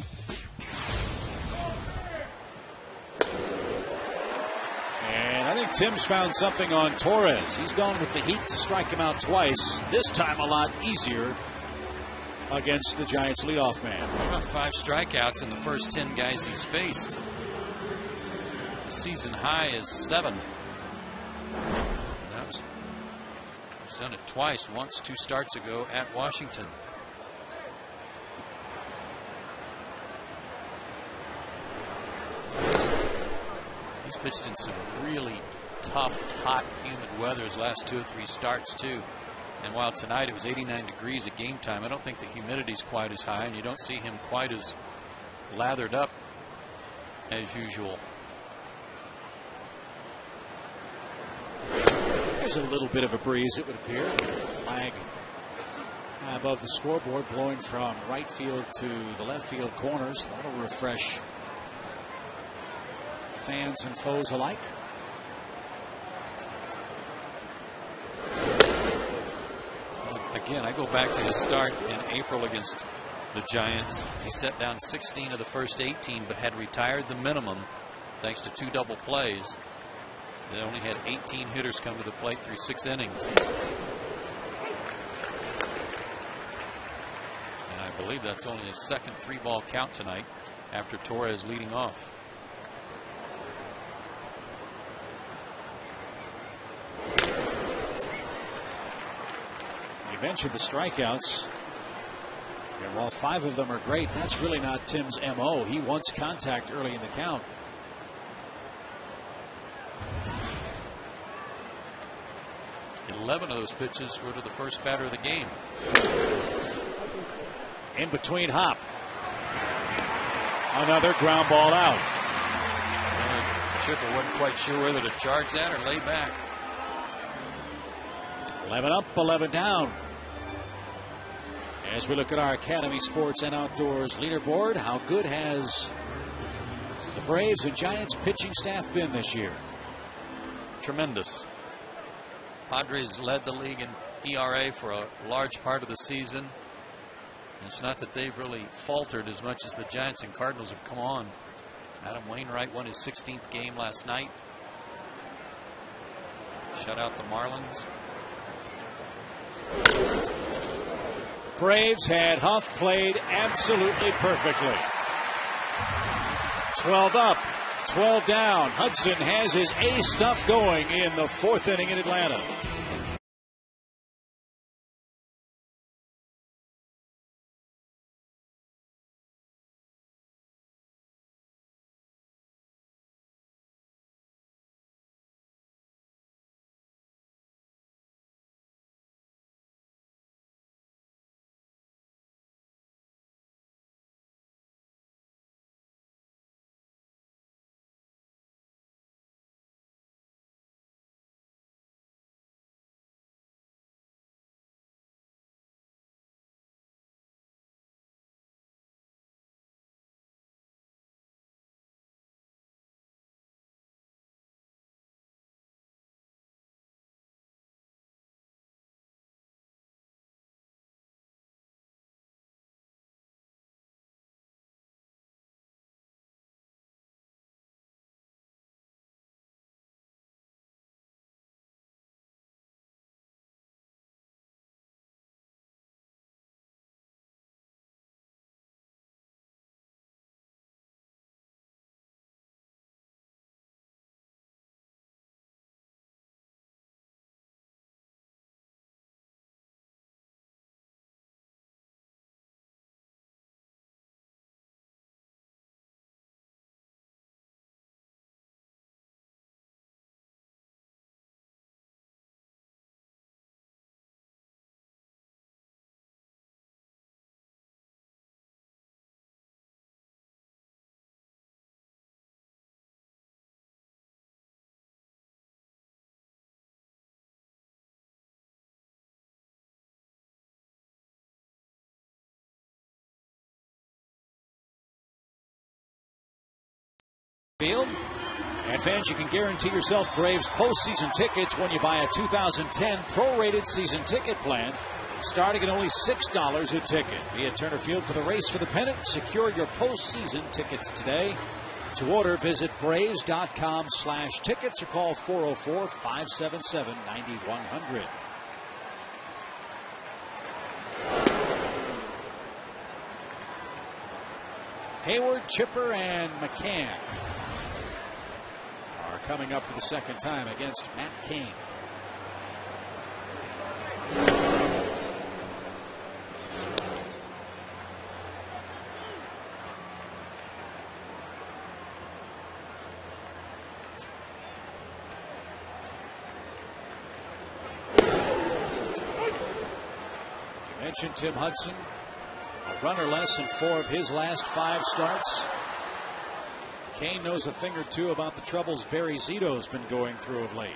And I think Tim's found something on Torres. He's gone with the heat to strike him out twice. This time a lot easier against the Giants leadoff man. 5 strikeouts in the first 10 guys he's faced. The season high is 7. He's done it twice, once 2 starts ago at Washington. He's pitched in some really tough, hot, humid weather his last 2 or 3 starts too. And while tonight it was 89 degrees at game time, I don't think the humidity's quite as high, and you don't see him quite as lathered up as usual. There's a little bit of a breeze, it would appear. Flag above the scoreboard blowing from right field to the left field corners. That'll refresh fans and foes alike. Again, I go back to his start in April against the Giants. He set down 16 of the first 18, but had retired the minimum thanks to 2 double plays. They only had 18 hitters come to the plate through 6 innings. And I believe that's only his second 3-ball count tonight after Torres leading off. You mentioned the strikeouts. And while 5 of them are great, that's really not Tim's MO. He wants contact early in the count. And 11 of those pitches were to the first batter of the game. In between hop. Another ground ball out. Chipper wasn't quite sure whether to charge that or lay back. 11 up, 11 down. As we look at our Academy Sports and Outdoors leaderboard, how good has the Braves and Giants pitching staff been this year? Tremendous. Padres led the league in ERA for a large part of the season. And it's not that they've really faltered as much as the Giants and Cardinals have come on. Adam Wainwright won his 16th game last night. Shut out the Marlins. Braves had Huff played absolutely perfectly. 12 up, 12 down. Hudson has his A stuff going in the 4th inning in Atlanta. Field. And fans, you can guarantee yourself Braves postseason tickets when you buy a 2010 prorated season ticket plan, starting at only $6 a ticket. Be at Turner Field for the race for the pennant. Secure your postseason tickets today. To order, visit Braves.com/tickets or call 404-577-9100. Hayward, Chipper, and McCann are coming up for the second time against Matt Kane. You mentioned Tim Hudson. A runner less in 4 of his last 5 starts. Kane knows a thing or two about the troubles Barry Zito's been going through of late.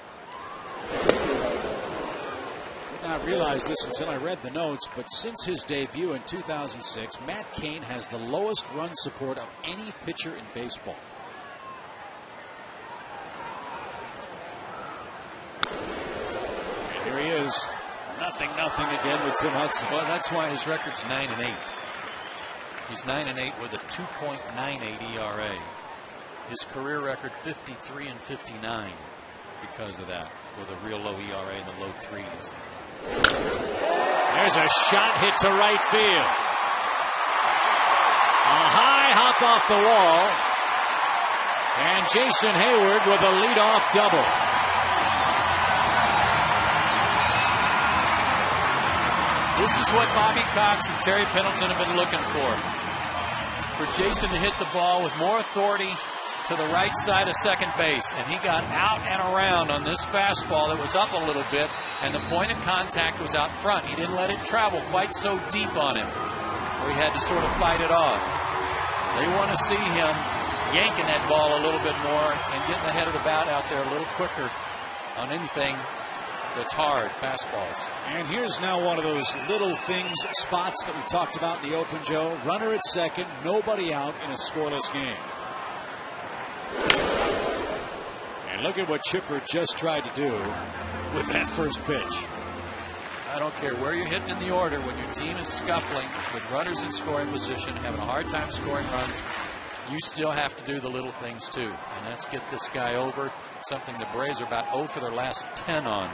Did not realize this until I read the notes, but since his debut in 2006, Matt Kane has the lowest run support of any pitcher in baseball. And here he is. Nothing again with Tim Hudson. Well, that's why his record's 9-8. He's 9-8 with a 2.98 ERA. His career record 53-59 because of that, with a real low ERA in the low 3s. There's a shot hit to right field. A high hop off the wall. And Jason Hayward with a leadoff double. This is what Bobby Cox and Terry Pendleton have been looking for Jason to hit the ball with more authority to the right side of second base. And he got out and around on this fastball that was up a little bit, and the point of contact was out front. He didn't let it travel quite so deep on him, where he had to sort of fight it off. They want to see him yanking that ball a little bit more and getting the head of the bat out there a little quicker on anything that's hard, fastballs. And here's now one of those little things, spots that we talked about in the open, Joe. Runner at second, nobody out in a scoreless game. And look at what Chipper just tried to do with that first pitch. I don't care where you're hitting in the order, when your team is scuffling with runners in scoring position, having a hard time scoring runs, you still have to do the little things too. And that's get this guy over, something the Braves are about 0 for their last 10 on.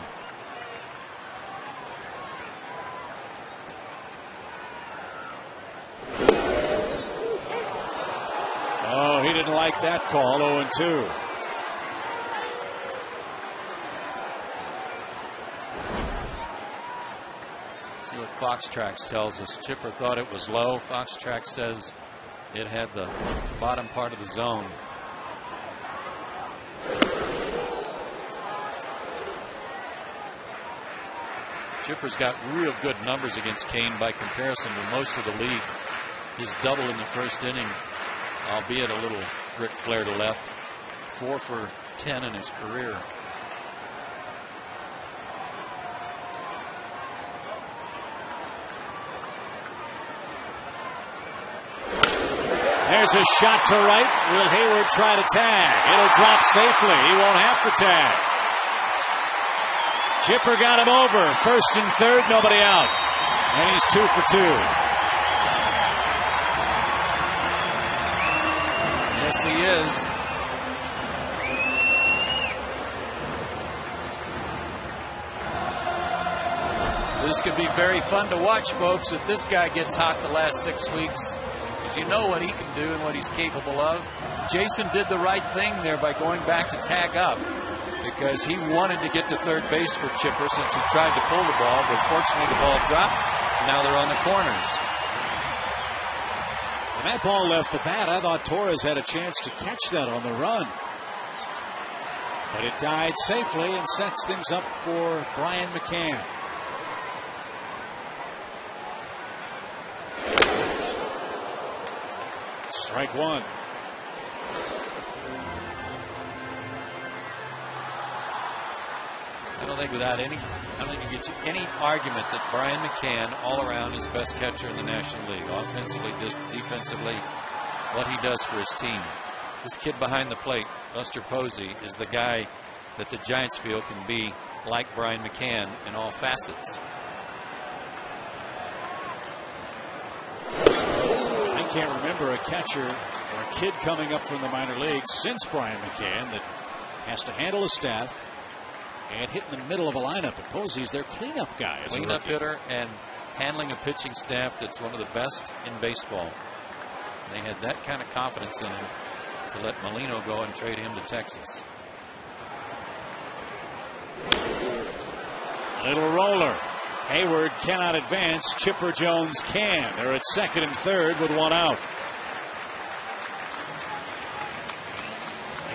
Oh, he didn't like that call. 0-2. See what Fox Tracks tells us. Chipper thought it was low. Fox Tracks says it had the bottom part of the zone. Chipper's got real good numbers against Kane by comparison to most of the league. His double in the first inning, albeit a little Ric Flair to left, 4 for 10 in his career. There's a shot to right. Will Hayward try to tag? It'll drop safely. He won't have to tag. Chipper got him over. First and third, nobody out. And he's 2 for 2. Yes, he is. This could be very fun to watch, folks, if this guy gets hot the last 6 weeks. Because you know what he can do and what he's capable of. Jason did the right thing there by going back to tag up, because he wanted to get to third base for Chipper since he tried to pull the ball, but fortunately the ball dropped. Now they're on the corners. When that ball left the bat, I thought Torres had a chance to catch that on the run. But it died safely and sets things up for Brian McCann. Strike one. I don't think you get any argument that Brian McCann all around is best catcher in the National League. Offensively, defensively, what he does for his team. This kid behind the plate, Buster Posey, is the guy that the Giants feel can be like Brian McCann in all facets. I can't remember a catcher or a kid coming up from the minor leagues since Brian McCann that has to handle a staff and hit in the middle of a lineup. And Posey's their cleanup guy. Cleanup hitter and handling a pitching staff that's one of the best in baseball. They had that kind of confidence in him to let Molino go and trade him to Texas. Little roller. Hayward cannot advance. Chipper Jones can. They're at second and third with one out.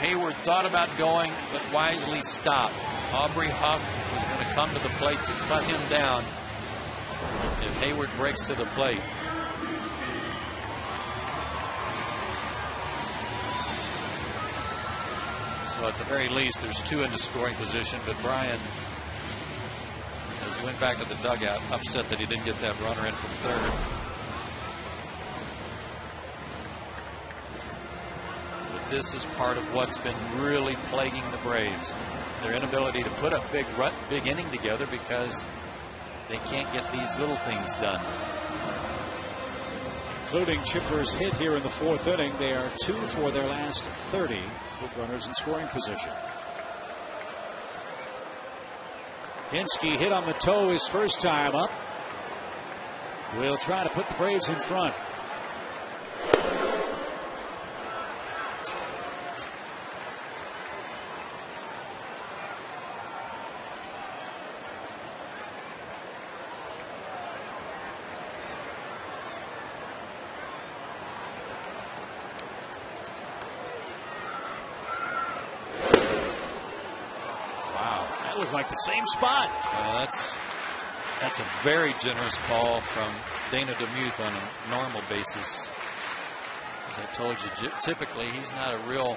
Hayward thought about going, but wisely stopped. Aubrey Huff was going to come to the plate to cut him down if Hayward breaks to the plate. So at the very least, there's two in the scoring position, but Brian, as he went back to the dugout, upset that he didn't get that runner in from third. But this is part of what's been really plaguing the Braves. Their inability to put a big inning together because they can't get these little things done. Including Chipper's hit here in the fourth inning, they are 2 for their last 30 with runners in scoring position. Hinske hit on the toe his first time up. Will try to put the Braves in front. Like the same spot. That's a very generous call from Dana DeMuth on a normal basis. As I told you, typically he's not a real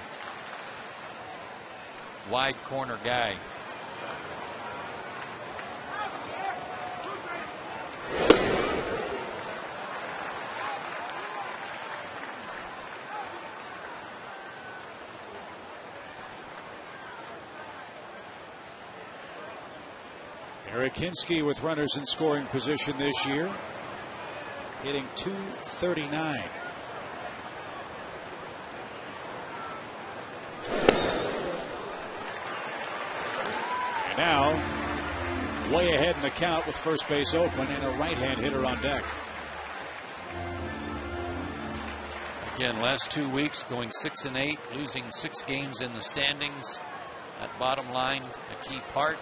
wide corner guy. Eric Hinske with runners in scoring position this year, hitting .239. And now, way ahead in the count with first base open and a right-hand hitter on deck. Again, last 2 weeks going 6-8, losing 6 games in the standings. That bottom line, a key part.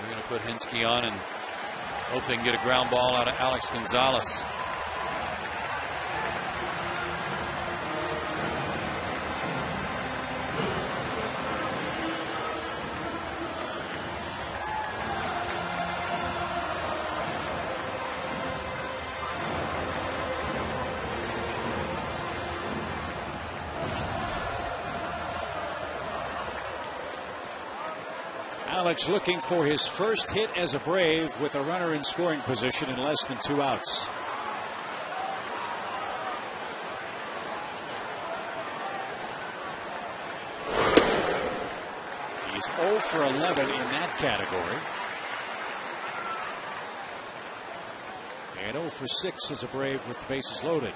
We're going to put Hinske on and hope they can get a ground ball out of Alex Gonzalez. Alex looking for his first hit as a Brave with a runner in scoring position in less than 2 outs. He's 0 for 11 in that category. And 0 for 6 as a Brave with the bases loaded.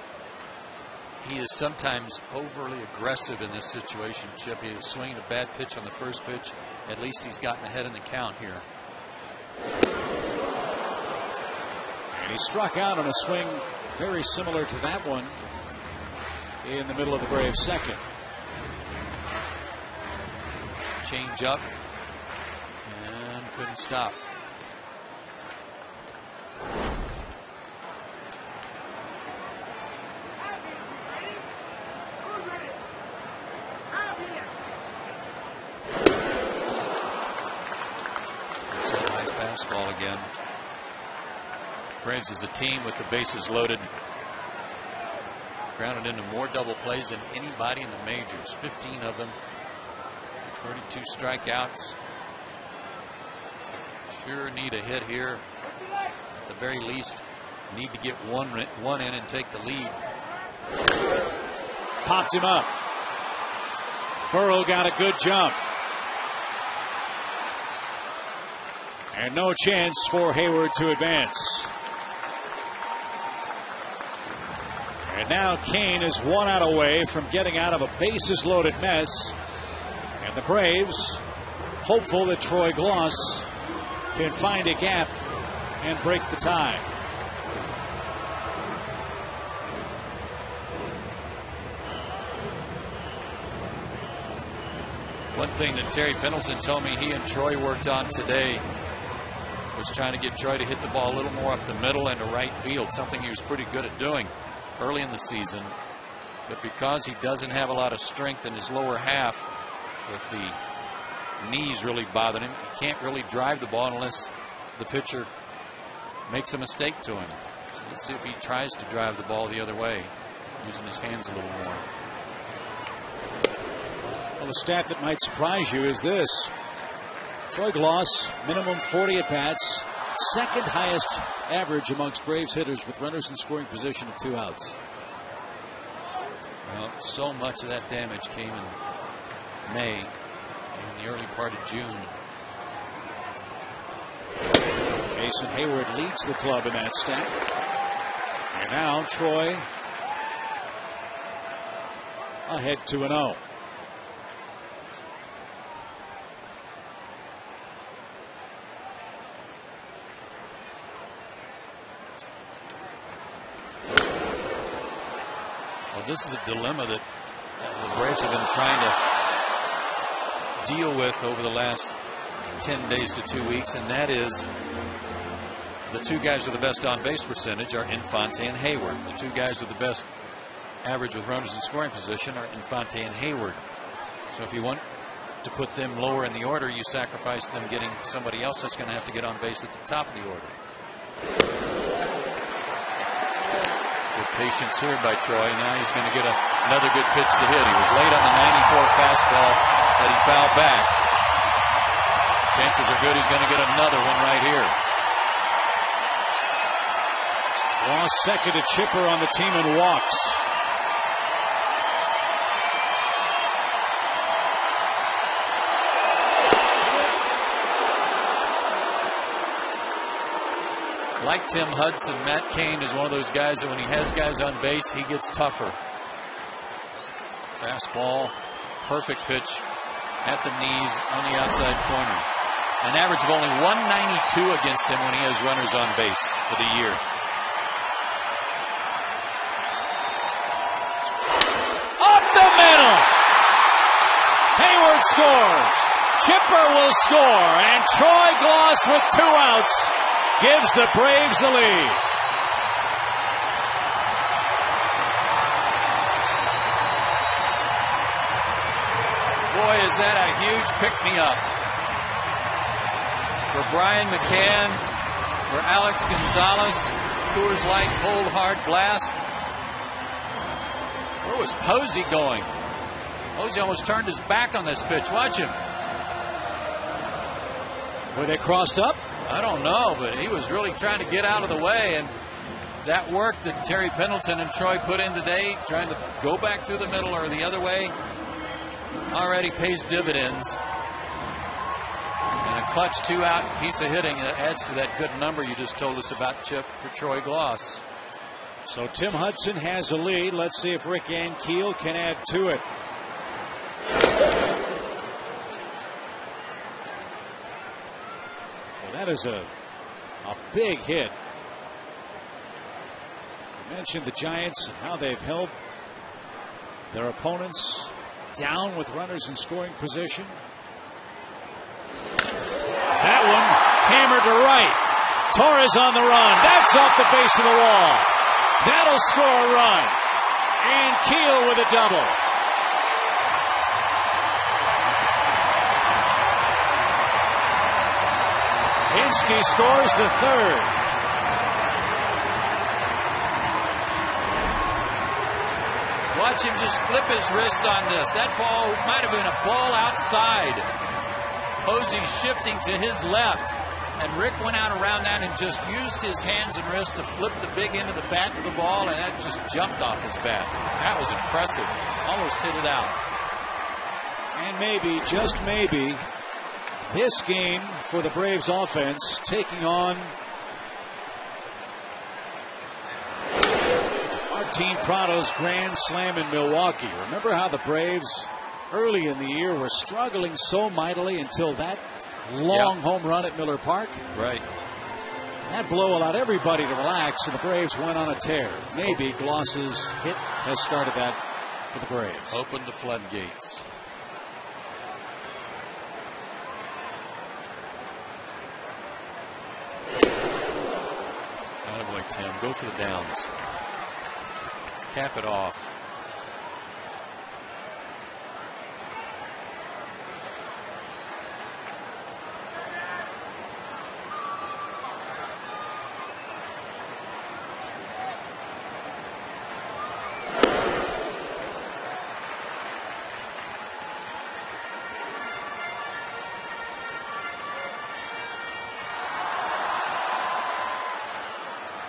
He is sometimes overly aggressive in this situation, Chip. He was swinging a bad pitch on the first pitch. At least he's gotten ahead in the count here. And he struck out on a swing very similar to that one in the middle of the Braves' second. Change up and couldn't stop. Fastball again. Braves as a team with the bases loaded. Grounded into more double plays than anybody in the majors. 15 of them. 32 strikeouts. Sure need a hit here. At the very least, need to get one in and take the lead. Popped him up. Burrow got a good jump. And no chance for Hayward to advance. And now Kane is 1 out away from getting out of a bases-loaded mess. And the Braves, hopeful that Troy Gloss can find a gap and break the tie. One thing that Terry Pendleton told me he and Troy worked on today was trying to get Troy to hit the ball a little more up the middle and to right field, something he was pretty good at doing early in the season. But because he doesn't have a lot of strength in his lower half, with the knees really bothering him, he can't really drive the ball unless the pitcher makes a mistake to him. So let's see if he tries to drive the ball the other way, using his hands a little more. Well, the stat that might surprise you is this. Troy Gloss, minimum 40 at-bats, second highest average amongst Braves hitters with runners in scoring position at 2 outs. Well, so much of that damage came in May and the early part of June. Jason Hayward leads the club in that stat. And now Troy ahead 2-0. This is a dilemma that the Braves have been trying to deal with over the last 10 days to 2 weeks, and that is the 2 guys with the best on-base percentage are Infante and Hayward. The 2 guys with the best average with runners in scoring position are Infante and Hayward. So if you want to put them lower in the order, you sacrifice them getting somebody else that's going to have to get on base at the top of the order. Patience here by Troy. Now he's going to get another good pitch to hit. He was late on the 94 fastball that he fouled back. Chances are good he's going to get another one right here. Lost second to Chipper on the team in walks. Like Tim Hudson, Matt Kane is one of those guys that when he has guys on base, he gets tougher. Fastball, perfect pitch at the knees on the outside corner. An average of only 192 against him when he has runners on base for the year. Up the middle! Hayward scores. Chipper will score, and Troy Gloss with 2 outs gives the Braves the lead. Boy, is that a huge pick-me-up for Brian McCann, for Alex Gonzalez, Coors Light Cold Hard Blast. Where was Posey going? Posey almost turned his back on this pitch. Watch him. Were they crossed up? I don't know, but he was really trying to get out of the way, and that work that Terry Pendleton and Troy put in today, trying to go back through the middle or the other way, already pays dividends. And a clutch 2-out piece of hitting that adds to that good number you just told us about, Chip, for Troy Gloss. So Tim Hudson has a lead. Let's see if Rick Ankiel can add to it. That is a big hit. You mentioned the Giants and how they've held their opponents down with runners in scoring position. That one hammered to right. Torres on the run. That's off the base of the wall. That'll score a run. And Keel with a double. Hinsky scores the 3rd. Watch him just flip his wrists on this. That ball might have been a ball outside. Posey shifting to his left. And Rick went out around that and just used his hands and wrists to flip the big end of the bat to the ball, and that just jumped off his bat. That was impressive. Almost hit it out. And maybe, just maybe, this game for the Braves offense taking on Martin Prado's grand slam in Milwaukee. Remember how the Braves early in the year were struggling so mightily until that long home run at Miller Park? Right. That blow allowed everybody to relax, and the Braves went on a tear. Maybe Gloss's hit has started that for the Braves. Open the floodgates. Attaboy, Tim. Go for the downs. Cap it off.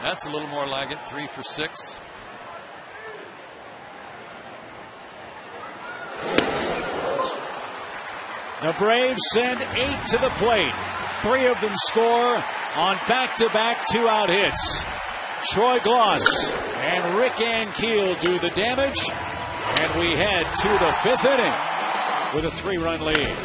That's a little more like it. 3 for 6. The Braves send 8 to the plate. 3 of them score on back-to-back 2-out hits. Troy Gloss and Rick Ankiel do the damage, and we head to the 5th inning with a 3-run lead.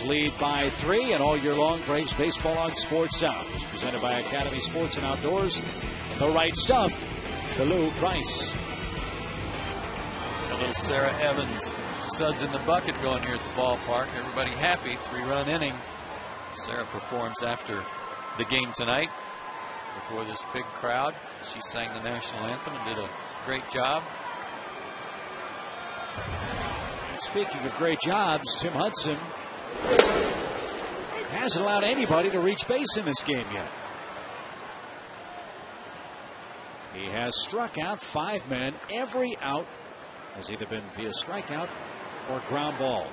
Lead by 3, and all year long, Braves baseball on Sports Sound is presented by Academy Sports and Outdoors. The right stuff, the Lou Price. A little Sarah Evans, suds in the bucket going here at the ballpark. Everybody happy. 3-run inning. Sarah performs after the game tonight before this big crowd. She sang the national anthem and did a great job. Speaking of great jobs, Tim Hudson hasn't allowed anybody to reach base in this game yet. He has struck out 5 men. Every out has either been via strikeout or ground ball.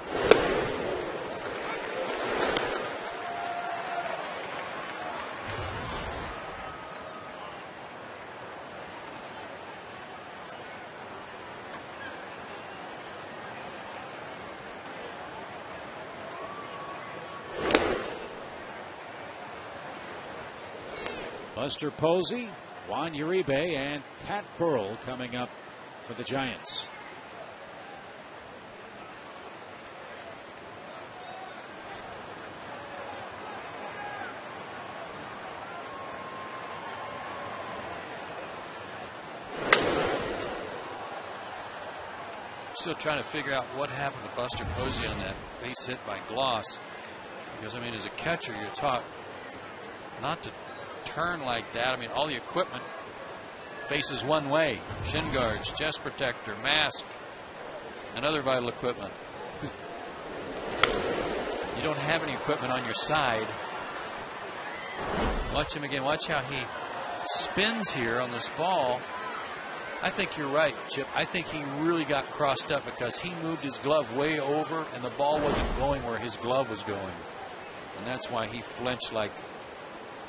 Buster Posey, Juan Uribe, and Pat Burrell coming up for the Giants. Still trying to figure out what happened to Buster Posey on that base hit by Gloss. Because, I mean, as a catcher, you're taught not to turn like that. I mean, all the equipment faces one way. Shin guards, chest protector, mask, and other vital equipment. You don't have any equipment on your side. Watch him again. Watch how he spins here on this ball. I think you're right, Chip. I think he really got crossed up because he moved his glove way over and the ball wasn't going where his glove was going. And that's why he flinched, like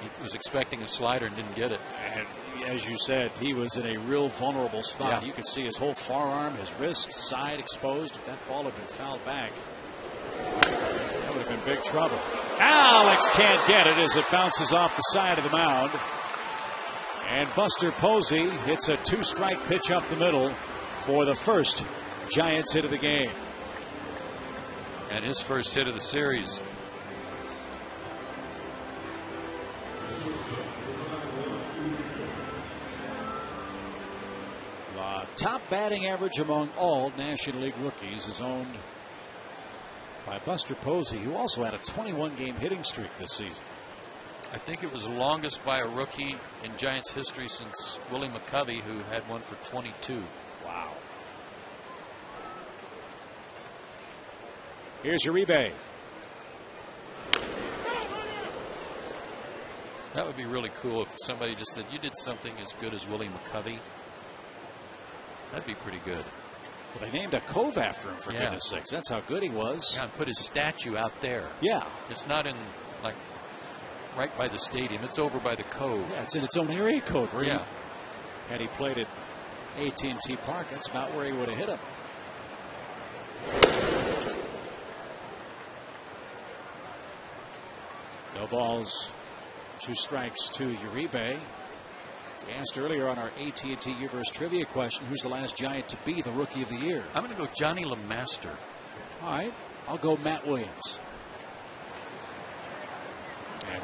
he was expecting a slider and didn't get it. And as you said, he was in a real vulnerable spot. Yeah. You could see his whole forearm, his wrist, side exposed. If that ball had been fouled back, that would have been big trouble. Alex can't get it as it bounces off the side of the mound. And Buster Posey hits a 2-strike pitch up the middle for the first Giants hit of the game. And his first hit of the series. The top batting average among all National League rookies is owned by Buster Posey, who also had a 21-game hitting streak this season. I think it was the longest by a rookie in Giants history since Willie McCovey, who had one for 22. Wow. Here's Uribe. That would be really cool if somebody just said, you did something as good as Willie McCovey. That'd be pretty good. Well, they named a cove after him, for goodness sakes. That's how good he was. Yeah, and put his statue out there. Yeah. It's not in, like, right by the stadium. It's over by the cove. Yeah, it's in its own area code. Yeah. Had he played at AT&T Park, that's about where he would have hit him. No balls, 2 strikes to Uribe. We asked earlier on our AT&T Universe trivia question, who's the last Giant to be the Rookie of the Year? I'm going to go Johnny LeMaster. All right, I'll go Matt Williams. And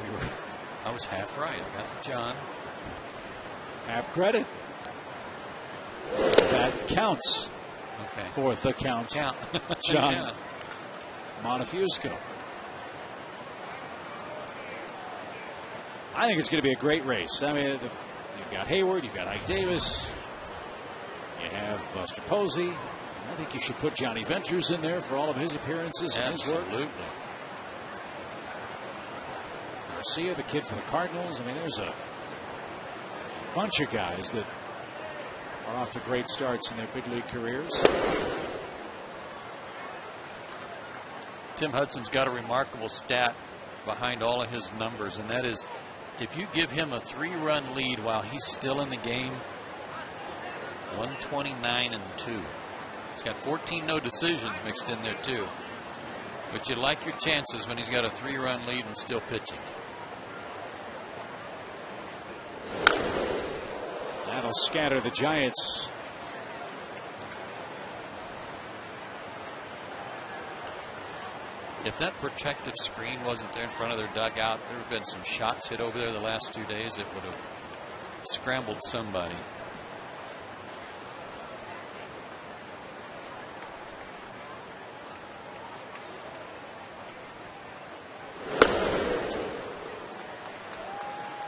I was half right. I got John. Half credit. That counts. Okay. For the count. John yeah. Montefusco. I think it's going to be a great race. I mean, you've got Hayward, you've got Ike Davis, you have Buster Posey. I think you should put Johnny Ventures in there for all of his appearances and his work. Absolutely. Garcia, the kid for the Cardinals. I mean, there's a bunch of guys that are off to great starts in their big league careers. Tim Hudson's got a remarkable stat behind all of his numbers, and that is if you give him a 3-run lead while he's still in the game, 129-2. He's got 14 no decisions mixed in there too. But you like your chances when he's got a 3-run lead and still pitching. That'll scatter the Giants. If that protective screen wasn't there in front of their dugout, there would have been some shots hit over there the last 2 days. It would have scrambled somebody.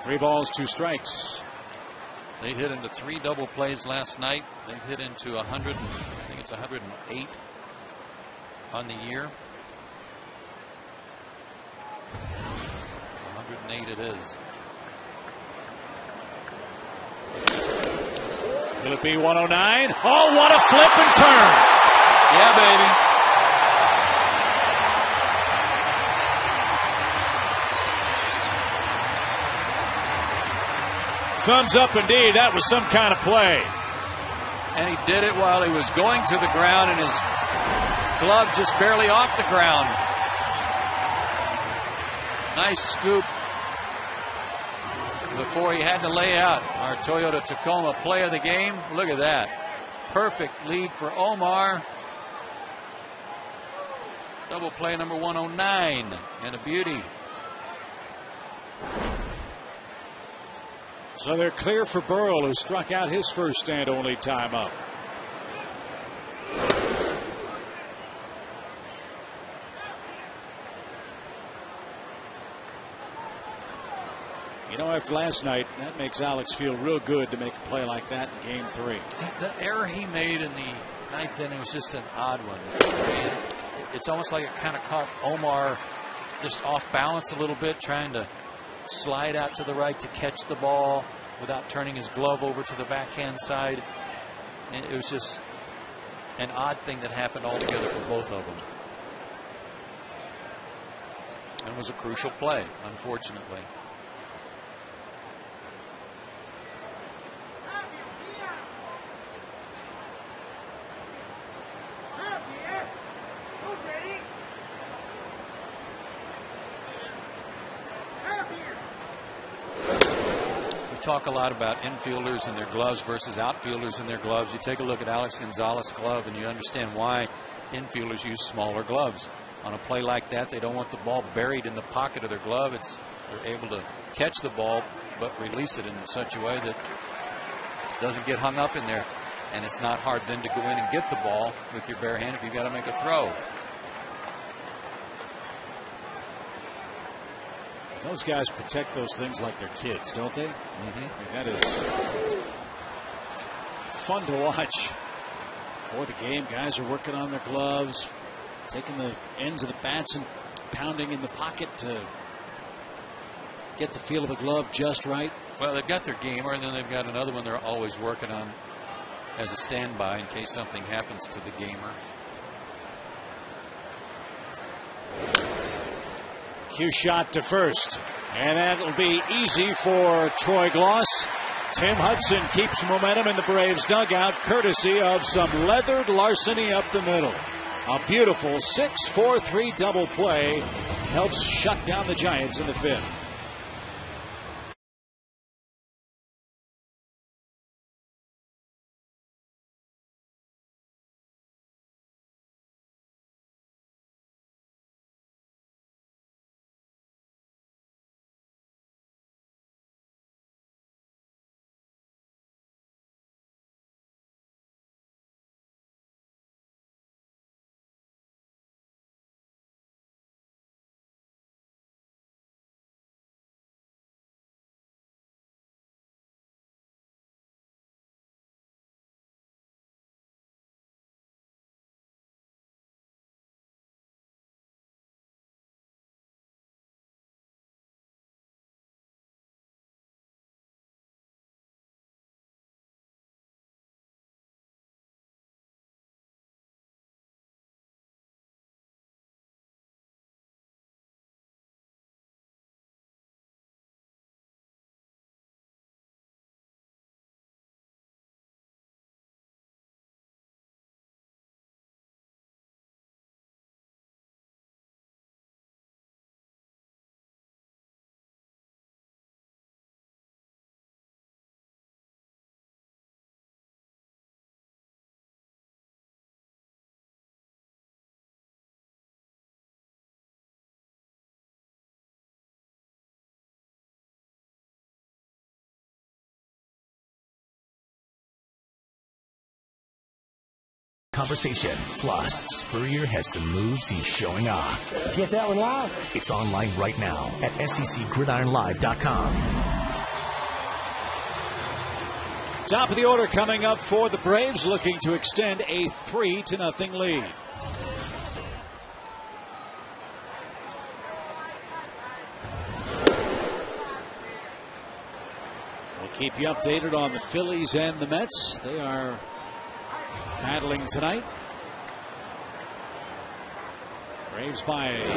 Three balls, 2 strikes. They hit into 3 double plays last night. They've hit into 100, I think it's 108 on the year. 108 it is. Will it be 109? Oh, what a flip and turn. Yeah, baby. Thumbs up indeed. That was some kind of play. And he did it while he was going to the ground and his glove just barely off the ground. Nice scoop before he had to lay out. Our Toyota Tacoma play of the game. Look at that. Perfect lead for Omar. Double play number 109 and a beauty. So they're clear for Burrell, who struck out his first and only time up. You know, after last night, that makes Alex feel real good to make a play like that in Game 3. The error he made in the ninth inning was just an odd one. It's almost like it kind of caught Omar just off balance a little bit, trying to slide out to the right to catch the ball without turning his glove over to the backhand side. And it was just an odd thing that happened altogether for both of them. And it was a crucial play, unfortunately. Talk a lot about infielders and their gloves versus outfielders and their gloves. You take a look at Alex Gonzalez's glove and you understand why infielders use smaller gloves. On a play like that, they don't want the ball buried in the pocket of their glove. They're able to catch the ball but release it in such a way that it doesn't get hung up in there. And it's not hard then to go in and get the ball with your bare hand if you've got to make a throw. Those guys protect those things like they're kids, don't they? Mm-hmm. I mean, that is fun to watch. For the game, guys are working on their gloves, taking the ends of the bats and pounding in the pocket to get the feel of the glove just right. Well, they've got their gamer, and then they've got another one they're always working on as a standby in case something happens to the gamer. Cue shot to first, and that'll be easy for Troy Gloss. Tim Hudson keeps momentum in the Braves dugout, courtesy of some leathered larceny up the middle. A beautiful 6-4-3 double play helps shut down the Giants in the fifth. Conversation. Plus, Spurrier has some moves he's showing off. Did you get that one live? It's online right now at secgridironlive.com. Top of the order coming up for the Braves, looking to extend a 3-0 lead. We'll keep you updated on the Phillies and the Mets. They are battling tonight. Braves by a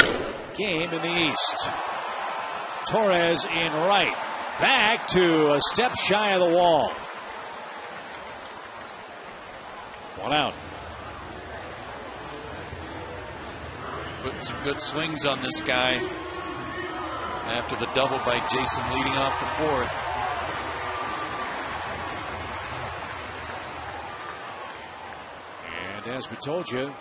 game in the East. Torres in right. Back to a step shy of the wall. One out. Putting some good swings on this guy after the double by Jason leading off the fourth. As we told you,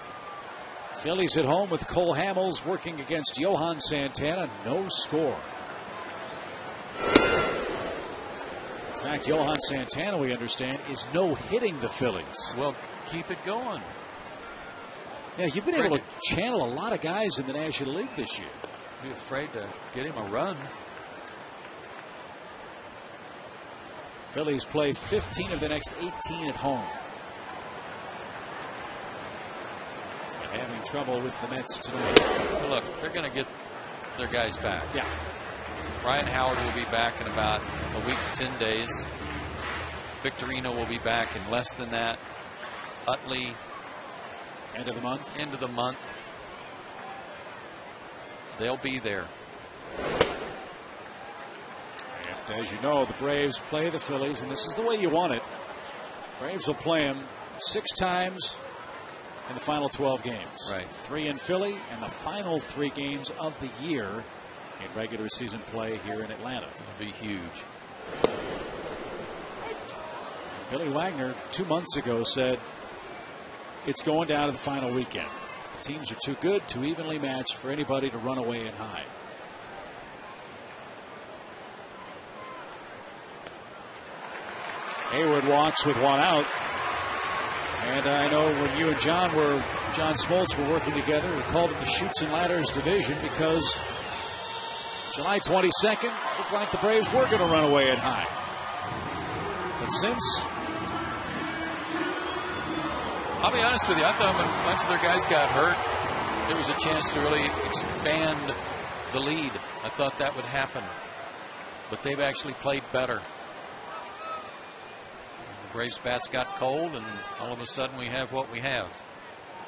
Phillies at home with Cole Hamels working against Johan Santana. No score. In fact, Johan Santana, we understand, is no-hitting the Phillies. Well, keep it going. Yeah, you've been able to channel a lot of guys in the National League this year. Be afraid to get him a run. Phillies play 15 of the next 18 at home. They're having trouble with the Mets tonight. Well, look, they're going to get their guys back. Yeah. Brian Howard will be back in about a week to 10 days. Victorino will be back in less than that. Utley. End of the month. End of the month. They'll be there. And as you know, the Braves play the Phillies, and this is the way you want it. Braves will play them 6 times in the final 12 games. Right. 3 in Philly, and the final 3 games of the year in regular season play here in Atlanta. It'll be huge. Billy Wagner 2 months ago said it's going down to the final weekend. The teams are too good, too evenly matched for anybody to run away and hide. Hayward walks with 1 out. And I know when you and John Smoltz were working together, we called it the Chutes and Ladders division because July 22nd, it looked like the Braves were going to run away and hide. But since... I'll be honest with you, I thought when a bunch of their guys got hurt, there was a chance to really expand the lead. I thought that would happen. But they've actually played better. The Braves' bats got cold, and all of a sudden we have what we have.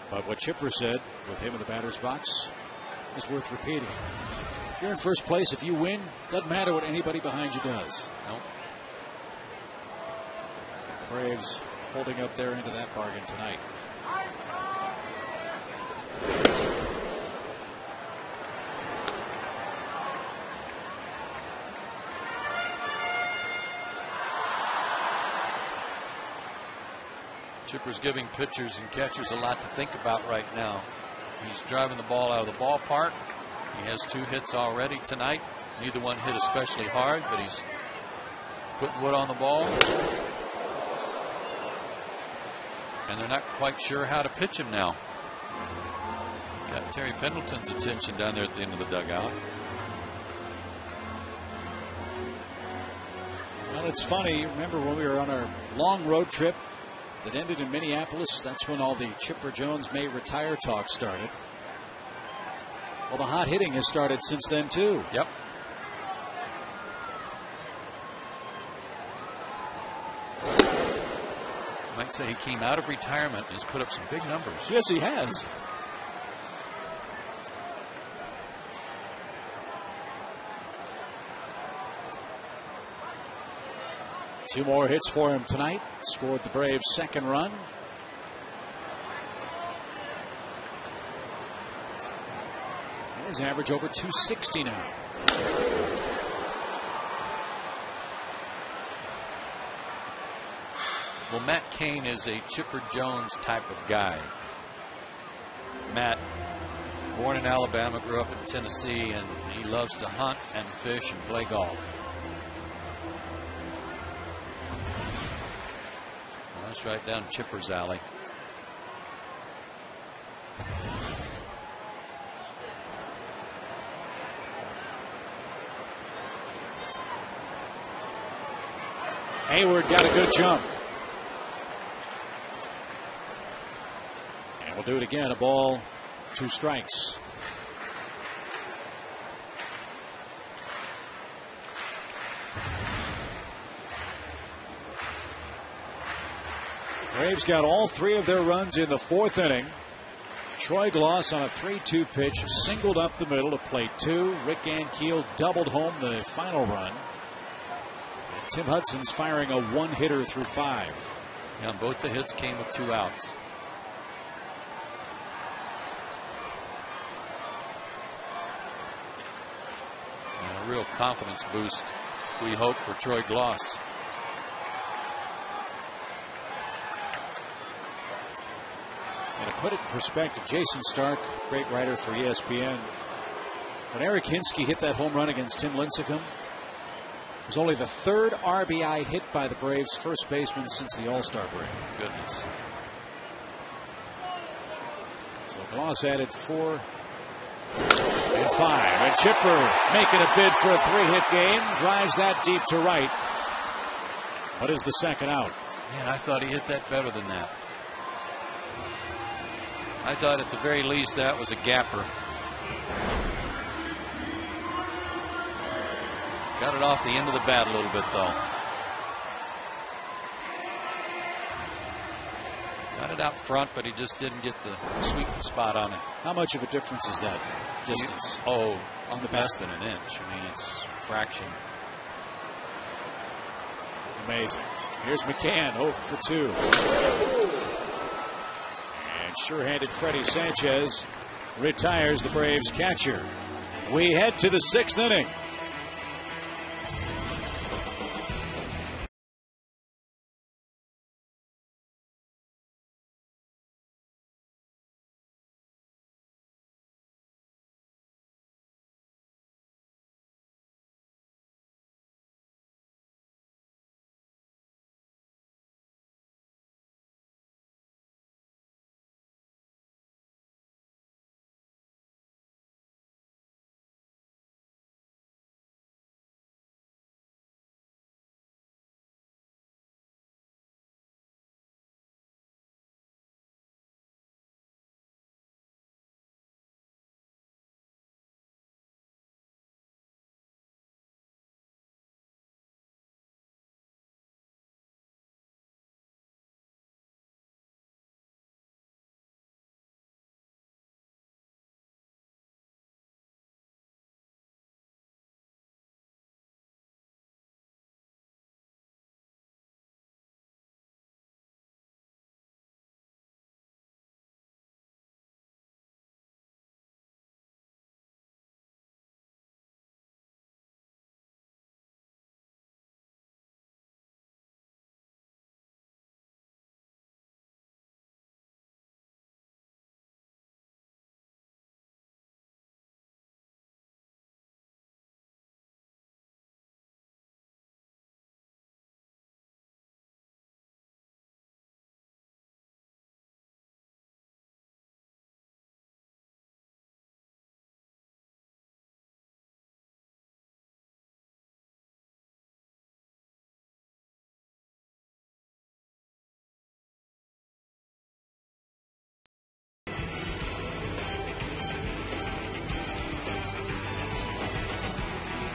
But what Chipper said with him in the batter's box is worth repeating. If you're in first place, if you win, doesn't matter what anybody behind you does. Nope. Braves holding up their end of that bargain tonight. Chipper's giving pitchers and catchers a lot to think about right now. He's driving the ball out of the ballpark. He has 2 hits already tonight. Neither one hit especially hard, but he's putting wood on the ball. And they're not quite sure how to pitch him now. Got Terry Pendleton's attention down there at the end of the dugout. Well, it's funny. Remember when we were on our long road trip that ended in Minneapolis? That's when all the Chipper Jones may retire talk started. Well, the hot hitting has started since then, too. Yep. Might say he came out of retirement and has put up some big numbers. Yes, he has. Two more hits for him tonight. Scored the Braves' 2nd run. And his average over 260 now. Well, Matt Kane is a Chipper Jones type of guy. Matt, born in Alabama, grew up in Tennessee, and he loves to hunt and fish and play golf. Well, that's right down Chipper's alley. Hayward got a good jump. And we'll do it again. A ball, 2 strikes. Braves got all 3 of their runs in the 4th inning. Troy Glaus on a 3-2 pitch singled up the middle to plate 2. Rick Ankiel doubled home the final run. And Tim Hudson's firing a 1-hitter through 5. Yeah, both the hits came with 2 outs. And a real confidence boost, we hope, for Troy Glaus. And to put it in perspective, Jason Stark, great writer for ESPN, when Eric Hinsky hit that home run against Tim Lincecum, it was only the 3rd RBI hit by the Braves' first baseman since the All-Star break. Goodness. So Glaus added 4 and 5. And Chipper making a bid for a 3-hit game, drives that deep to right. What is the second out? Man, I thought he hit that better than that. I thought at the very least that was a gapper. Got it off the end of the bat a little bit, though. Got it out front, but he just didn't get the sweet spot on it. How much of a difference is that distance? On the less than an inch. I mean, it's a fraction. Amazing. Here's McCann, 0 for 2. And sure-handed Freddie Sanchez retires the Braves catcher. We head to the 6th inning.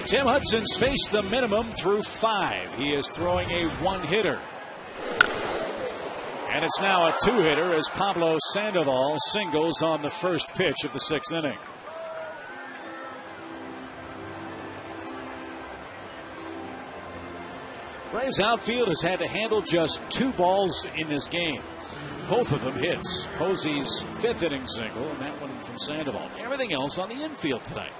Tim Hudson's faced the minimum through 5. He is throwing a 1-hitter. And it's now a 2-hitter as Pablo Sandoval singles on the first pitch of the 6th inning. Braves outfield has had to handle just 2 balls in this game. Both of them hits. Posey's 5th inning single and that one from Sandoval. Everything else on the infield tonight.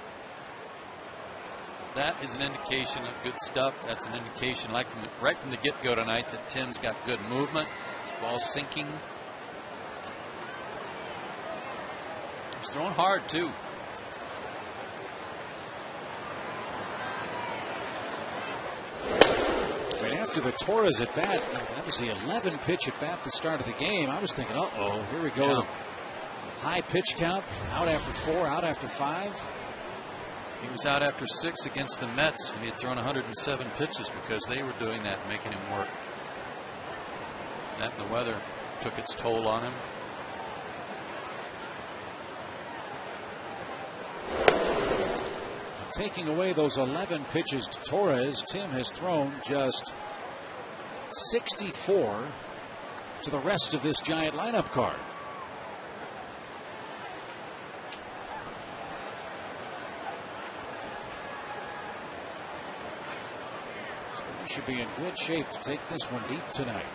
That is an indication of good stuff. That's an indication, like right from the get-go tonight, that Tim's got good movement. Ball sinking. He's throwing hard, too. Right after the Torres at bat, that was the 11 pitch at bat at the start of the game. I was thinking, uh-oh, here we go. Yeah. High pitch count, out after 4, out after 5. He was out after 6 against the Mets, and he had thrown 107 pitches because they were doing that, making him work. That and the weather took its toll on him. Taking away those 11 pitches to Torres, Tim has thrown just 64 to the rest of this Giant lineup card. Should be in good shape to take this one deep tonight.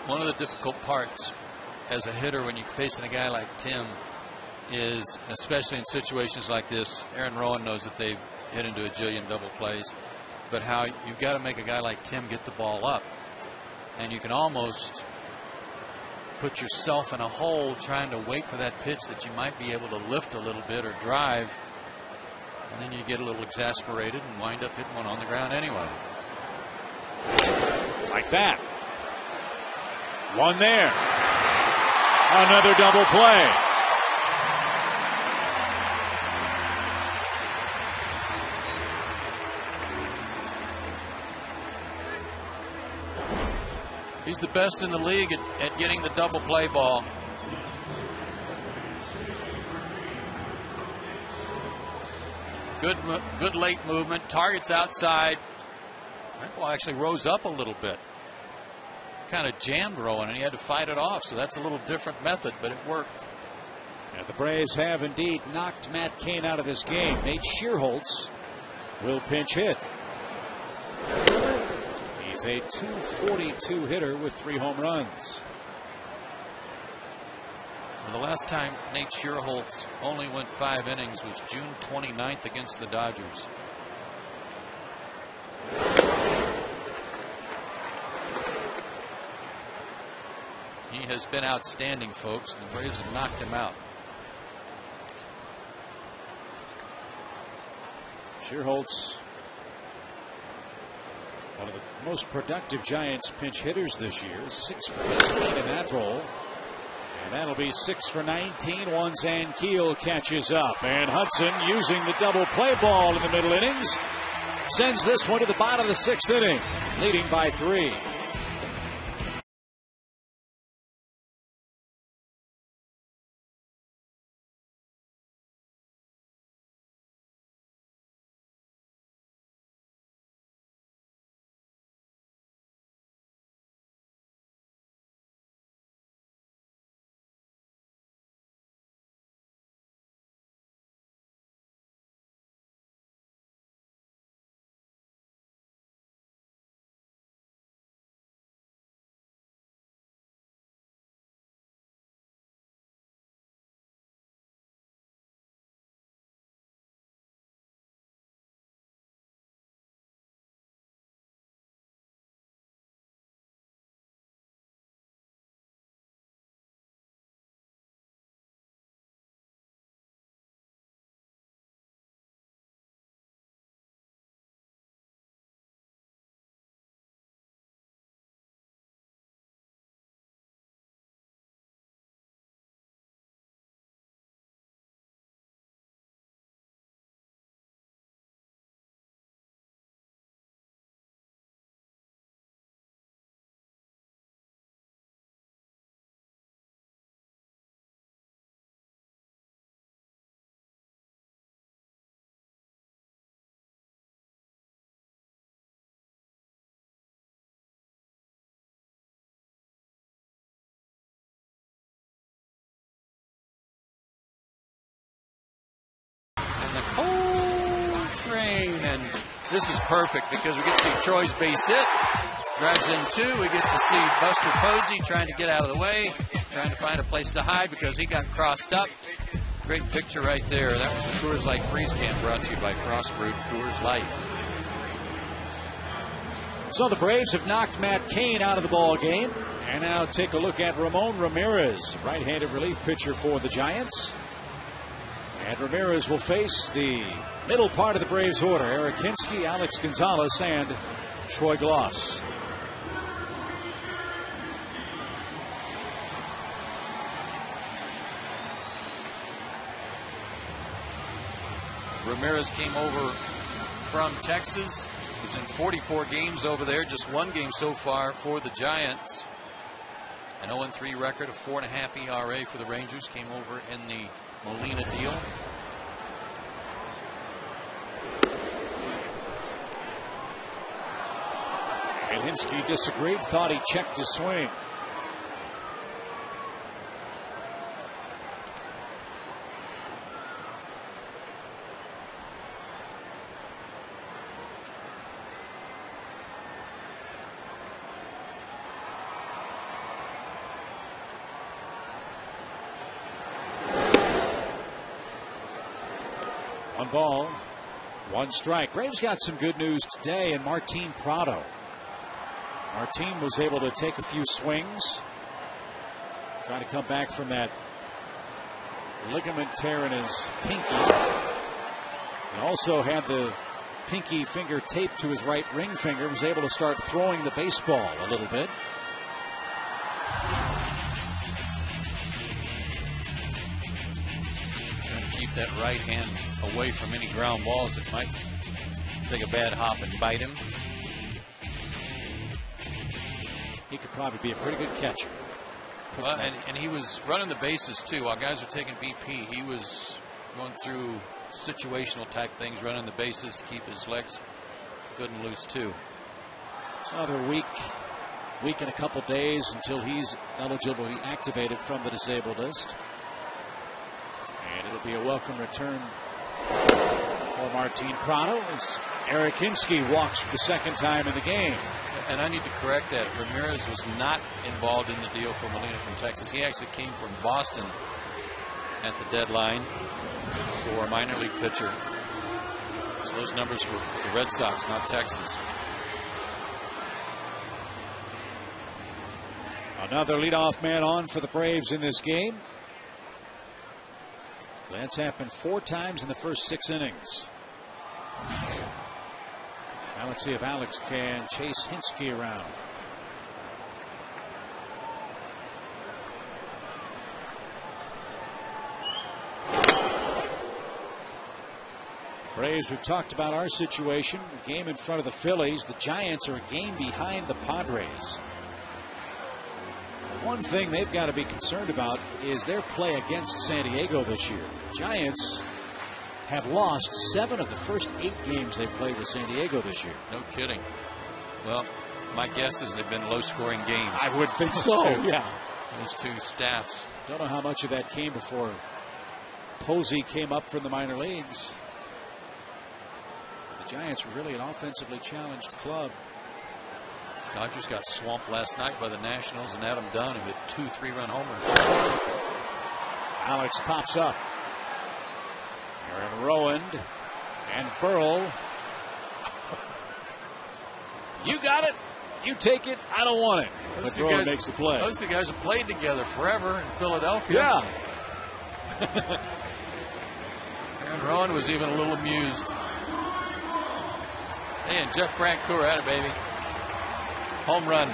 One of the difficult parts as a hitter when you're facing a guy like Tim is, especially in situations like this, Aaron Rowan knows that they've hit into a jillion double plays, but how you've got to make a guy like Tim get the ball up, and you can almost put yourself in a hole trying to wait for that pitch that you might be able to lift a little bit or drive. And then you get a little exasperated and wind up hitting one on the ground anyway. Like that. One there. Another double play. He's the best in the league at getting the double play ball. Good late movement. Targets outside. That ball actually rose up a little bit. Kind of jammed Rowan, and he had to fight it off. So that's a little different method, but it worked. And the Braves have indeed knocked Matt Kane out of this game. Nate Shearholtz will pinch hit. He's a .242 hitter with 3 home runs. Well, the last time Nate Shearholtz only went 5 innings was June 29th against the Dodgers. He has been outstanding, folks. The Braves have knocked him out. Shearholtz, one of the most productive Giants pinch hitters this year, 6 for 18 in that role. And that'll be 6 for 19 once Ankiel catches up. And Hudson, using the double play ball in the middle innings, sends this one to the bottom of the 6th inning, leading by 3. The cold train, and this is perfect because we get to see Troy's base hit. Drives in 2. We get to see Buster Posey trying to get out of the way, trying to find a place to hide because he got crossed up. Great picture right there. That was the Coors Light Freeze Can, brought to you by Frostbrewed Coors Light. So the Braves have knocked Matt Kane out of the ball game. And now take a look at Ramon Ramirez, right-handed relief pitcher for the Giants. And Ramirez will face the middle part of the Braves order. Eric Hinsky, Alex Gonzalez, and Troy Gloss. Ramirez came over from Texas. He's in 44 games over there. Just 1 game so far for the Giants. An 0-3 record, a 4.5 ERA for the Rangers. Came over in the Molina deal. And Hinsky disagreed, thought he checked his swing. One ball, 1 strike. Braves got some good news today in Martin Prado. Martin was able to take a few swings, trying to come back from that ligament tear in his pinky. He also had the pinky finger taped to his right ring finger, was able to start throwing the baseball a little bit. Trying to keep that right hand away from any ground balls that might take a bad hop and bite him. he could probably be a pretty good catcher. Well, and he was running the bases too. While guys were taking BP, he was going through situational type things, running the bases to keep his legs good and loose too. It's another week and a couple days until he's eligible to be activated from the disabled list. And it'll be a welcome return for Martin Prado as Eric Hinsky walks for the second time in the game. And I need to correct that. Ramirez was not involved in the deal for Molina from Texas. He actually came from Boston at the deadline for a minor league pitcher. So those numbers were the Red Sox, not Texas. Another leadoff man on for the Braves in this game. That's happened 4 times in the first 6 innings. Now let's see if Alex can chase Hinsky around. Braves, we've talked about our situation. The game in front of the Phillies. The Giants are a game behind the Padres. One thing they've got to be concerned about is their play against San Diego this year. The Giants have lost 7 of the first 8 games they played with San Diego this year. No kidding. Well, my guess is they've been low-scoring games. I would think so. Yeah. Those 2 staffs. Don't know how much of that came before Posey came up from the minor leagues. The Giants were really an offensively challenged club. Dodgers got swamped last night by the Nationals, and Adam Dunn hit 2 3-run homers. Alex pops up. Aaron Rowand and Burrell. You got it. You take it. I don't want it. But Rowand makes the play. Those 2 guys have played together forever in Philadelphia. Yeah. Aaron Rowand was even a little amused. Hey, and Jeff Francoeur had it, baby. Home run.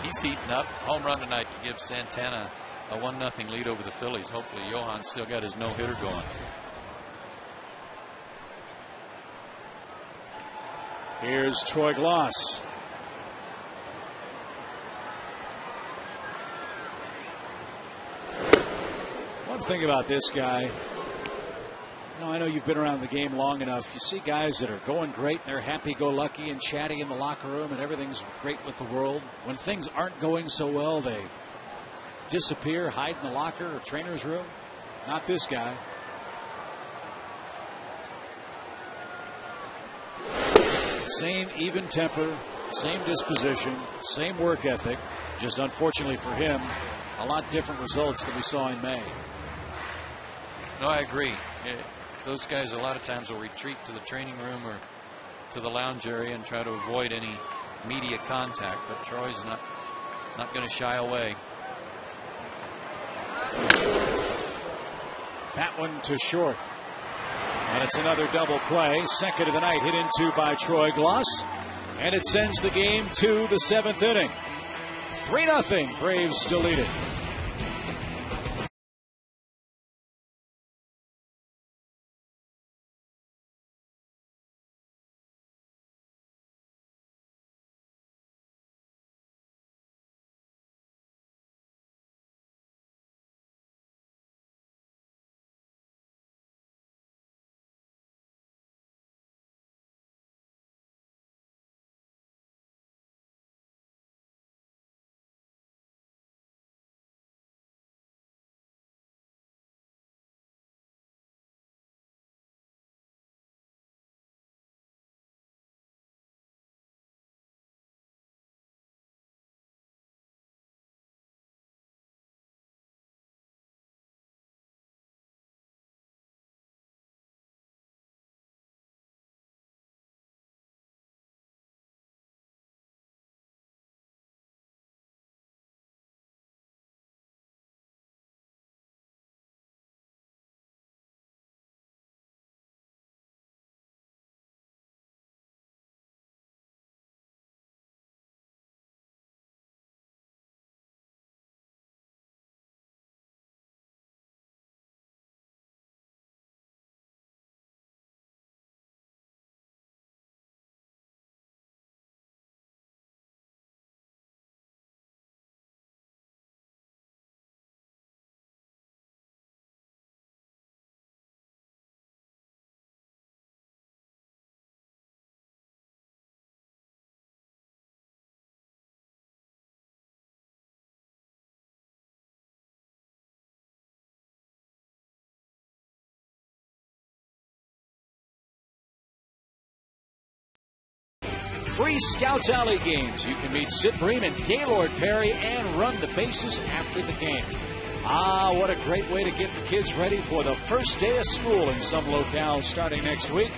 He's heating up. Home run tonight to give Santana a 1-0 lead over the Phillies. Hopefully Johan's still got his no-hitter going. Here's Troy Gloss. One thing about this guy, I know you've been around the game long enough. You see guys that are going great, and they're happy-go-lucky and chatty in the locker room, and everything's great with the world. When things aren't going so well, they disappear, hide in the locker or trainer's room. Not this guy. Same even temper, same disposition, same work ethic. Just unfortunately for him, a lot different results than we saw in May. No, I agree. Those guys a lot of times will retreat to the training room or to the lounge area and try to avoid any media contact, but Troy's not going to shy away. That one to short. And it's another double play. Second of the night hit into by Troy Gloss. And it sends the game to the 7th inning. 3-0. Braves still lead it. free Scouts Alley games. You can meet Sid Bream and Gaylord Perry and run the bases after the game. Ah, what a great way to get the kids ready for the first day of school in some locales starting next week.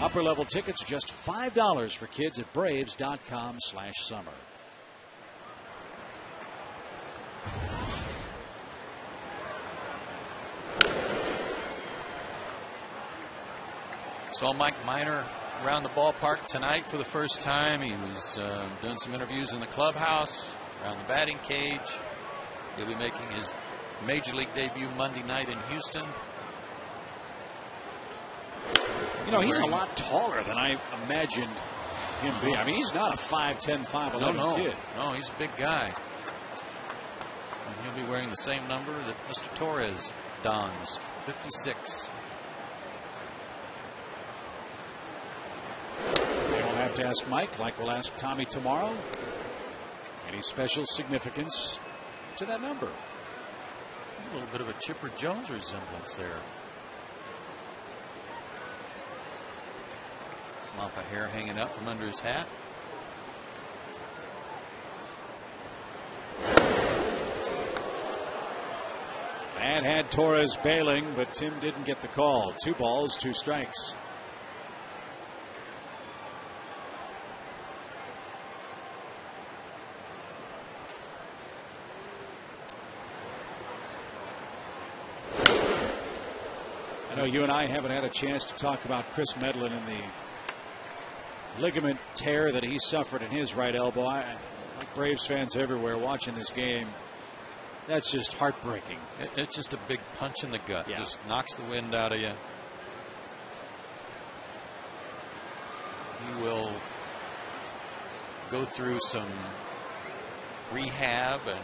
Upper level tickets just $5 for kids at braves.com/summer. Saw Mike Minor around the ballpark tonight for the first time. He was doing some interviews in the clubhouse, around the batting cage. He'll be making his Major League debut Monday night in Houston. You know, he's a lot taller than I imagined him being. I mean, he's not a 5'10", 5'11" kid. No, he's a big guy. And he'll be wearing the same number that Mr. Torres dons, 56. We'll have to ask Mike, like we'll ask Tommy tomorrow. Any special significance to that number? A little bit of a Chipper Jones resemblance there. Mop of hair hanging up from under his hat. That had Torres bailing, but Tim didn't get the call. 2 balls, 2 strikes. I know you and I haven't had a chance to talk about Chris Medlin and the ligament tear that he suffered in his right elbow. Like Braves fans everywhere watching this game, that's just heartbreaking. It's just a big punch in the gut. Yeah. Just knocks the wind out of you. He will go through some rehab and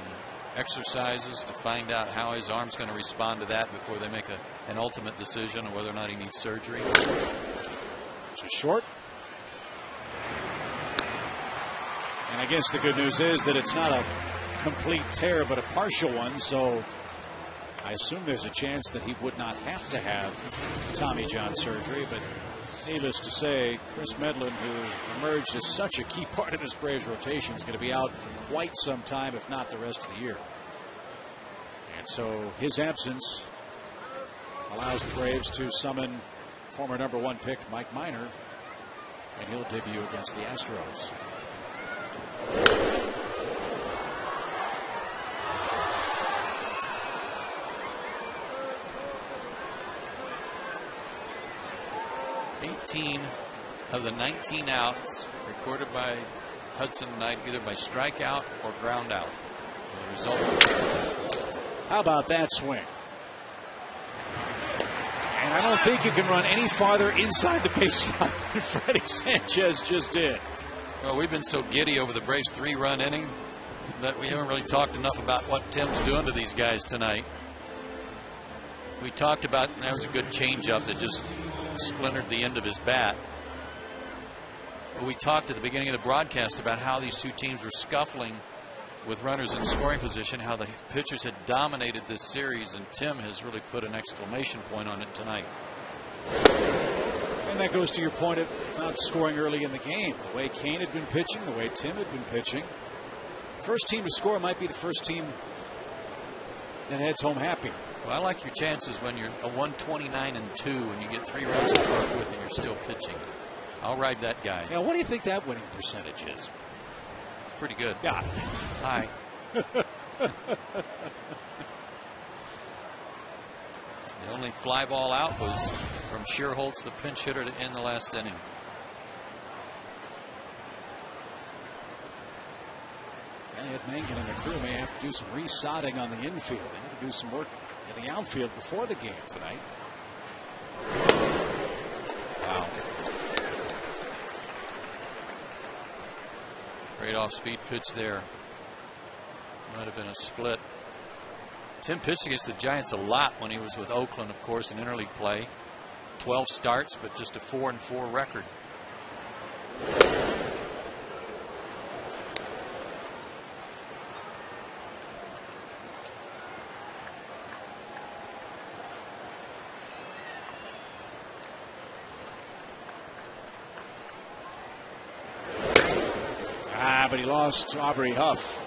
exercises to find out how his arm's going to respond to that before they make an ultimate decision on whether or not he needs surgery. It's a short. And I guess the good news is that it's not a complete tear, but a partial one. So I assume there's a chance that he would not have to have Tommy John surgery. But needless to say, Chris Medlin, who emerged as such a key part of this Braves rotation, is going to be out for quite some time, if not the rest of the year. And so his absence allows the Braves to summon former #1 pick Mike Minor, and he'll debut against the Astros. Of the 19 outs recorded by Hudson tonight, either by strikeout or ground out. The result. How about that swing? And I don't think you can run any farther inside the baseline than Freddie Sanchez just did. Well, we've been so giddy over the Braves' 3-run inning that we haven't really talked enough about what Tim's doing to these guys tonight. We talked about that was a good changeup that just splintered the end of his bat. But we talked at the beginning of the broadcast about how these two teams were scuffling with runners in scoring position, how the pitchers had dominated this series, and Tim has really put an exclamation point on it tonight. And that goes to your point about scoring early in the game. The way Kane had been pitching, the way Tim had been pitching. First team to score might be the first team that heads home happy. Well, I like your chances when you're a 129-2 and you get 3 runs to work with and you're still pitching. I'll ride that guy. Now, what do you think that winning percentage is? It's pretty good. Yeah. High. The only fly ball out was from Shearholtz, the pinch hitter, to end the last inning. Ed Mangan and the crew may have to do some resodding on the infield. They had to do some work in the outfield before the game tonight. Wow. Great off-speed pitch there. Might have been a split. Tim pitched against the Giants a lot when he was with Oakland, of course, in interleague play. 12 starts, but just a 4-4 record. but he lost Aubrey Huff.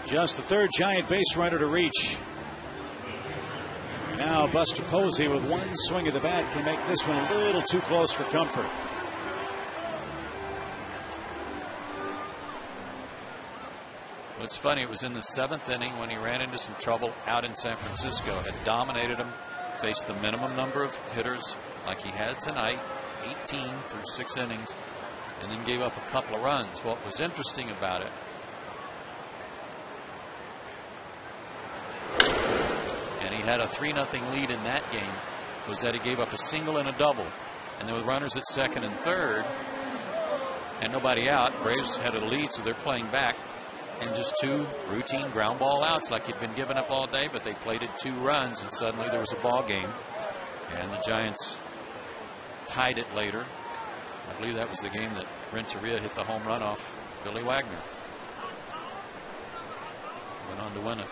Just the third Giant base runner to reach. Now Buster Posey with one swing of the bat can make this one a little too close for comfort. It's funny, it was in the 7th inning when he ran into some trouble out in San Francisco. Had dominated him, faced the minimum number of hitters like he had tonight, 18 through 6 innings, and then gave up a couple of runs. What was interesting about it, and he had a 3-0 lead in that game, was that he gave up a single and a double. And there were runners at second and third and nobody out. Braves had a lead, so they're playing back. And just 2 routine ground ball outs like he'd been giving up all day, but they plated 2 runs, and suddenly there was a ball game. And the Giants tied it later. I believe that was the game that Renteria hit the home run off Billy Wagner. Went on to win it.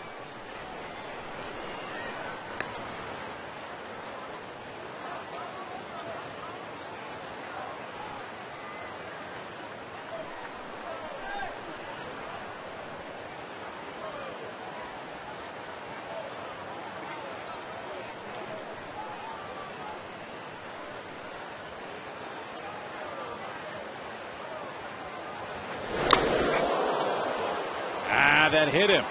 That hit him.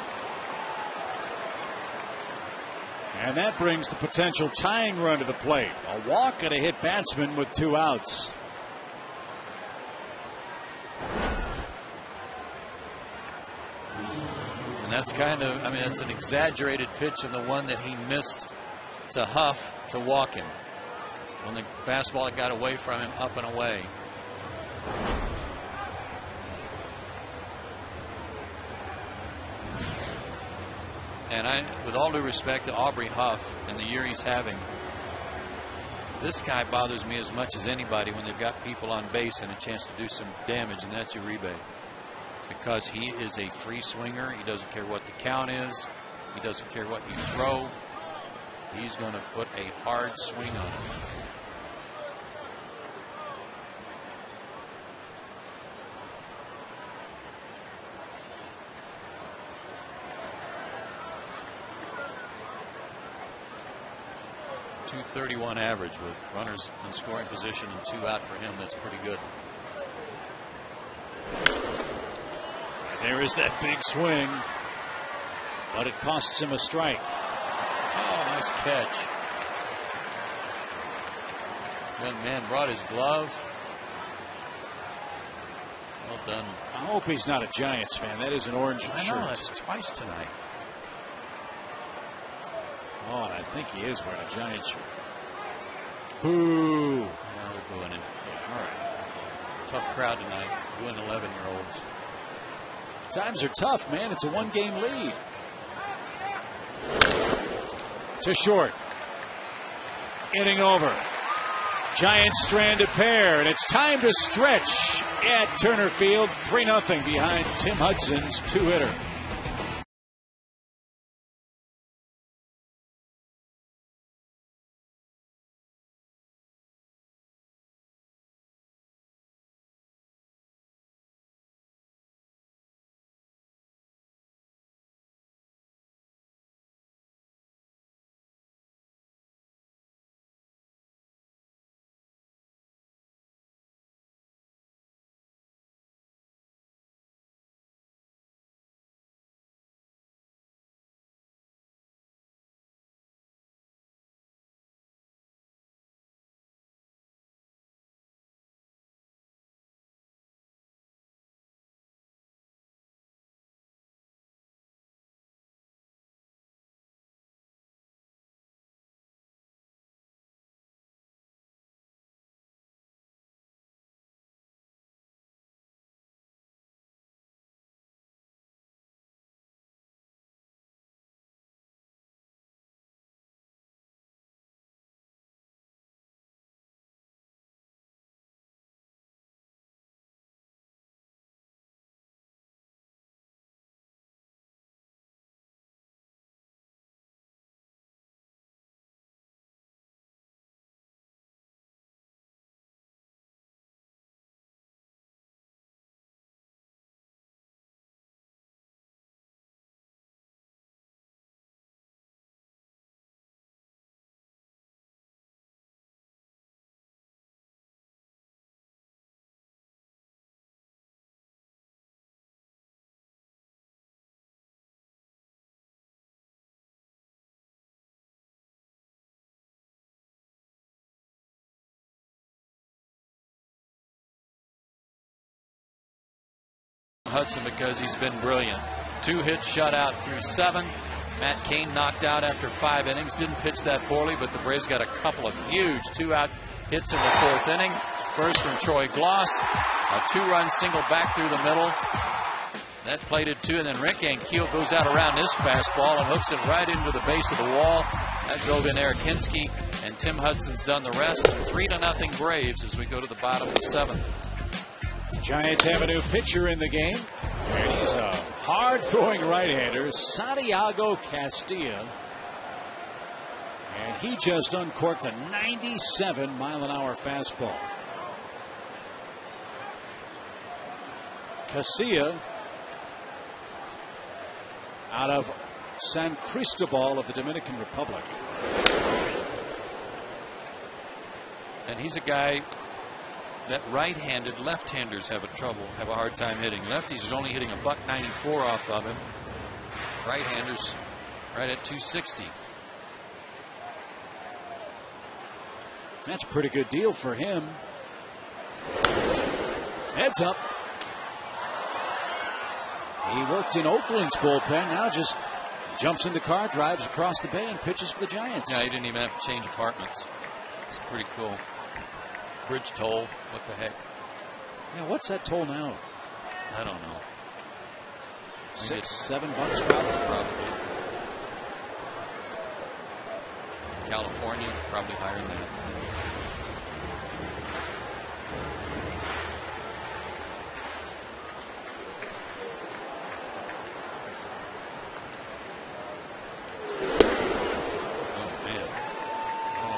And that brings the potential tying run to the plate. A walk and a hit batsman with 2 outs. And that's kind of, I mean, that's an exaggerated pitch, and the one that he missed to Huff to walk him. When the fastball that got away from him, up and away. And with all due respect to Aubrey Huff and the year he's having, this guy bothers me as much as anybody when they've got people on base and a chance to do some damage, and that's Uribe. Because he is a free swinger. He doesn't care what the count is. He doesn't care what you throw. He's going to put a hard swing on it. .231 average with runners in scoring position and 2 out for him. That's pretty good. There is that big swing, but it costs him a strike. Oh, nice catch. Young man brought his glove. Well done. I hope he's not a Giants fan. That is an orange shirt. I know, it's twice tonight. Oh, and I think he is wearing a Giants shirt. Boo! Now they're booing him. Yeah, all right. Tough crowd tonight. Booing 11-year-olds. Times are tough, man. It's a 1-game lead. To short. Inning over. Giants stranded pair, and it's time to stretch at Turner Field. 3-0 behind Tim Hudson's 2-hitter. Hudson because he's been brilliant. 2 hits shutout through 7. Matt Kane knocked out after 5 innings. Didn't pitch that poorly, but the Braves got a couple of huge 2-out hits in the 4th inning. First from Troy Gloss, a 2-run single back through the middle. That plated 2, and then Rick Ankiel goes out around this fastball and hooks it right into the base of the wall. That drove in Eric Hinsky, and Tim Hudson's done the rest. 3-0 Braves as we go to the bottom of the 7th. Giants have a new pitcher in the game, and he's a hard-throwing right-hander, Santiago Castilla. And he just uncorked a 97-mile-an-hour fastball. Castilla out of San Cristobal of the Dominican Republic. And he's a guy that right-handed left-handers have a hard time hitting. Lefties is only hitting a $194 off of him. Right-handers right at 260. That's a pretty good deal for him. Heads up. He worked in Oakland's bullpen. Now just jumps in the car, drives across the bay, and pitches for the Giants. Yeah, he didn't even have to change apartments. It's pretty cool. Bridge toll. What the heck? Yeah, what's that toll now? I don't know. $6, $7 probably. Probably. California, probably higher than that.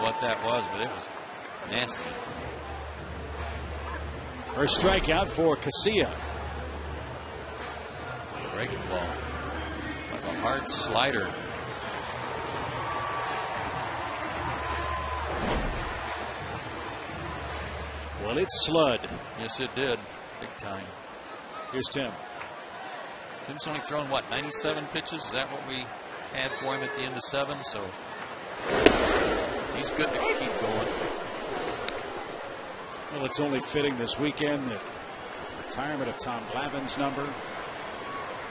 What that was, but it was nasty. First strikeout for Castilla. Breaking ball. Like a hard slider. Well, it slud. Yes, it did. Big time. Here's Tim. Tim's only thrown, what, 97 pitches? Is that what we had for him at the end of 7? So he's good to keep going. Well, it's only fitting this weekend that the retirement of Tom Glavine's number,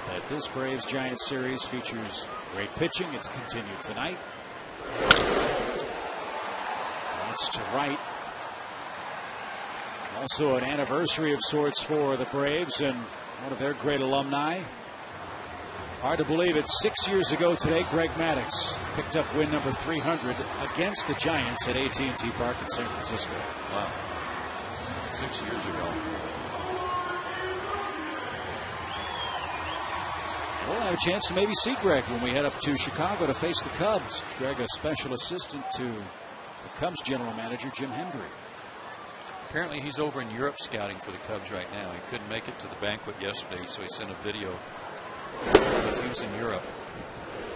that this Braves Giants series features great pitching. It's continued tonight. That's to right. Also an anniversary of sorts for the Braves and one of their great alumni. Hard to believe it. 6 years ago today, Greg Maddux picked up win number 300 against the Giants at AT&T Park in San Francisco. Wow. 6 years ago. We'll have a chance to maybe see Greg when we head up to Chicago to face the Cubs. Greg, a special assistant to the Cubs general manager, Jim Hendry. Apparently he's over in Europe scouting for the Cubs right now. He couldn't make it to the banquet yesterday, so he sent a video. Because he was in Europe.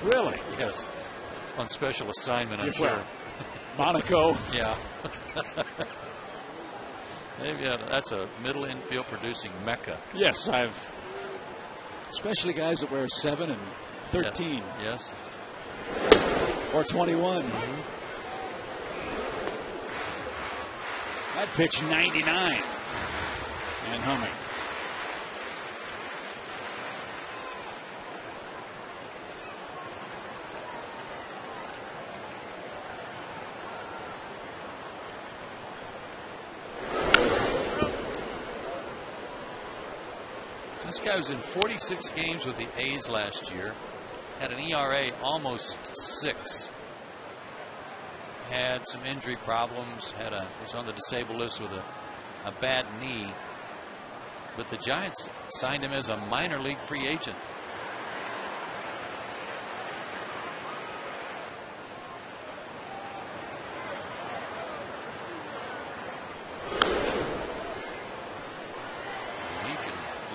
Really? Yes. On special assignment, I'm sure. Monaco. Yeah. Maybe that's a middle infield producing mecca. Yes, especially guys that wear 7 and 13. Yes. Or 21. Mm-hmm. That pitch 99 and humming. This guy was in 46 games with the A's last year. Had an ERA almost 6. Had some injury problems. Was on the disabled list with a bad knee. But the Giants signed him as a minor league free agent.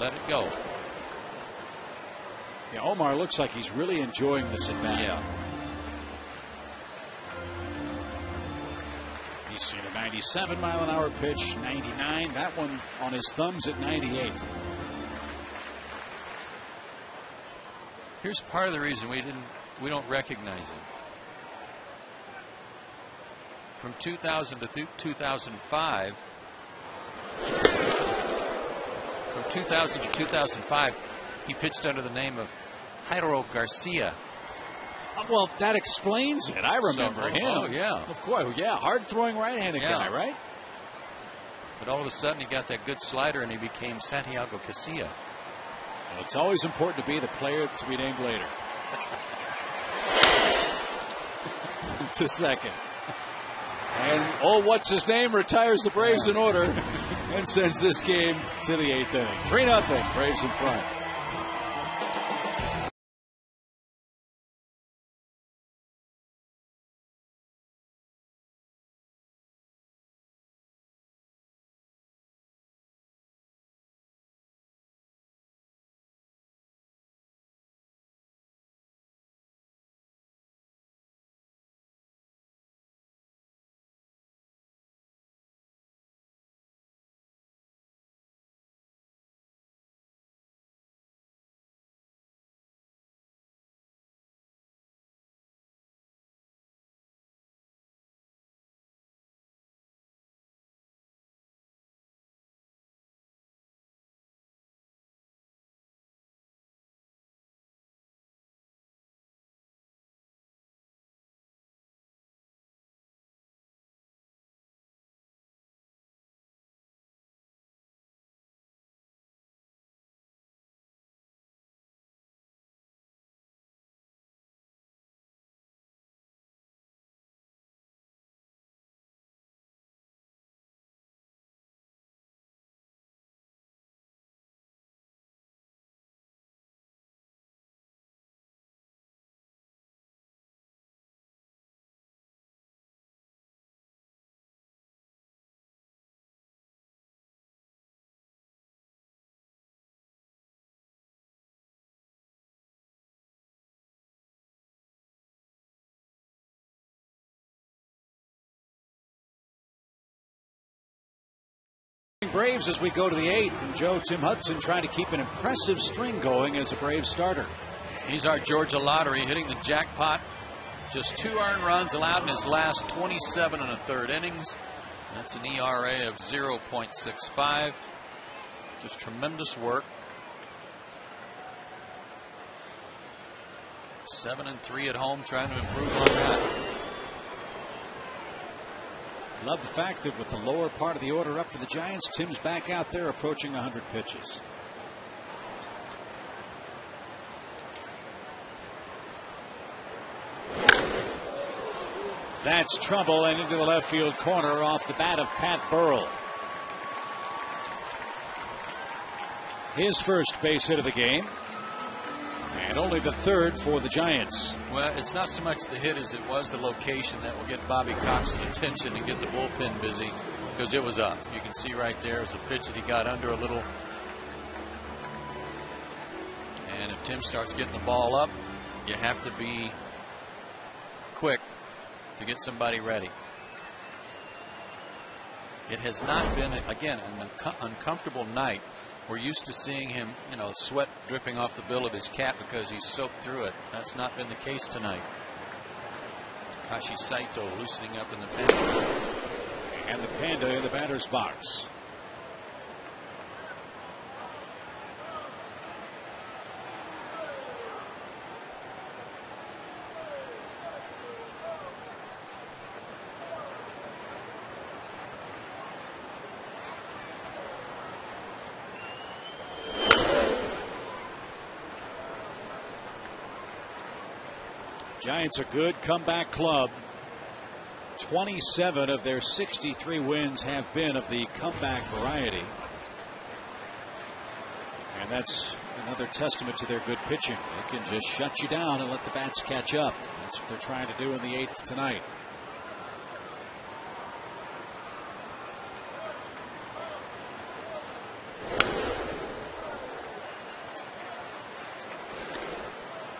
Let it go. Yeah, Omar looks like he's really enjoying this at bat. Yeah. He's seen a 97-mile-an-hour pitch, 99. That one on his thumbs at 98. Here's part of the reason we don't recognize him. From 2000 to 2005. From 2000 to 2005, he pitched under the name of Jairo Garcia. Well, that explains it. I remember him. Oh, yeah. Of course, yeah. Hard-throwing right-handed guy, right? But all of a sudden, he got that good slider, and he became Santiago Casilla. Well, it's always important to be the player to be named later. To second. And, what's his name? Retires the Braves in order and sends this game to the 8th inning. 3-0, Braves in front. Braves as we go to the 8th, and Tim Hudson trying to keep an impressive string going as a Braves starter. He's our Georgia lottery, hitting the jackpot. Just 2 earned runs allowed in his last 27 1/3 innings. That's an ERA of 0.65. Just tremendous work. 7-3 at home, trying to improve on that. Love the fact that with the lower part of the order up for the Giants, Tim's back out there approaching 100 pitches. That's trouble, and into the left field corner off the bat of Pat Burrell. His first base hit of the game, and only the 3rd for the Giants. Well, it's not so much the hit as it was the location that will get Bobby Cox's attention and get the bullpen busy, because it was up. You can see right there, it was a pitch that he got under a little. And if Tim starts getting the ball up, you have to be quick to get somebody ready. It has not been, again, an uncomfortable night. We're used to seeing him, sweat dripping off the bill of his cap because he's soaked through it. That's not been the case tonight. Takashi Saito loosening up in the pen. And the Panda in the batter's box. Giants a good comeback club. 27 of their 63 wins have been of the comeback variety. And that's another testament to their good pitching. They can just shut you down and let the bats catch up. That's what they're trying to do in the 8th tonight.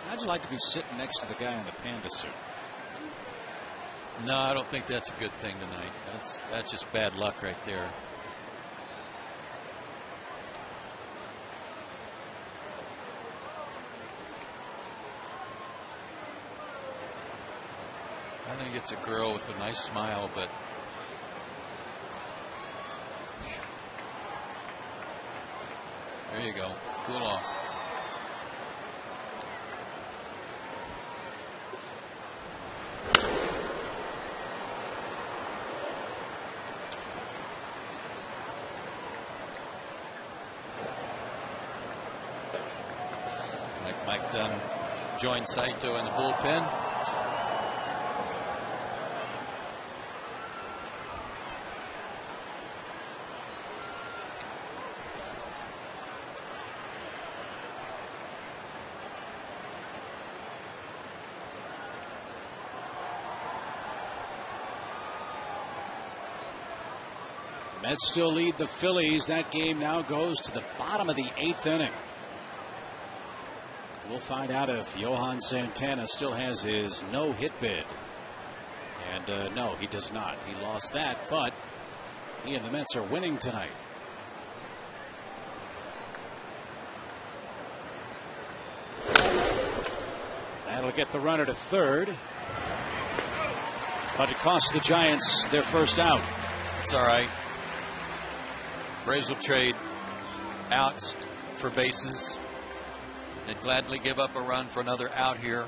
How'd you like to be sitting next to the guy in the panda suit? No, I don't think that's a good thing tonight. That's just bad luck right there. I think it's a girl with a nice smile, but There you go. Cool off. Mike Dunn joined Saito in the bullpen. Mets still lead the Phillies. That game now goes to the bottom of the 8th inning. We'll find out if Johan Santana still has his no-hit bid. And no, he does not. He lost that, but he and the Mets are winning tonight. That'll get the runner to third. But it costs the Giants their first out. It's all right. Braves will trade outs for bases. They'd gladly give up a run for another out here.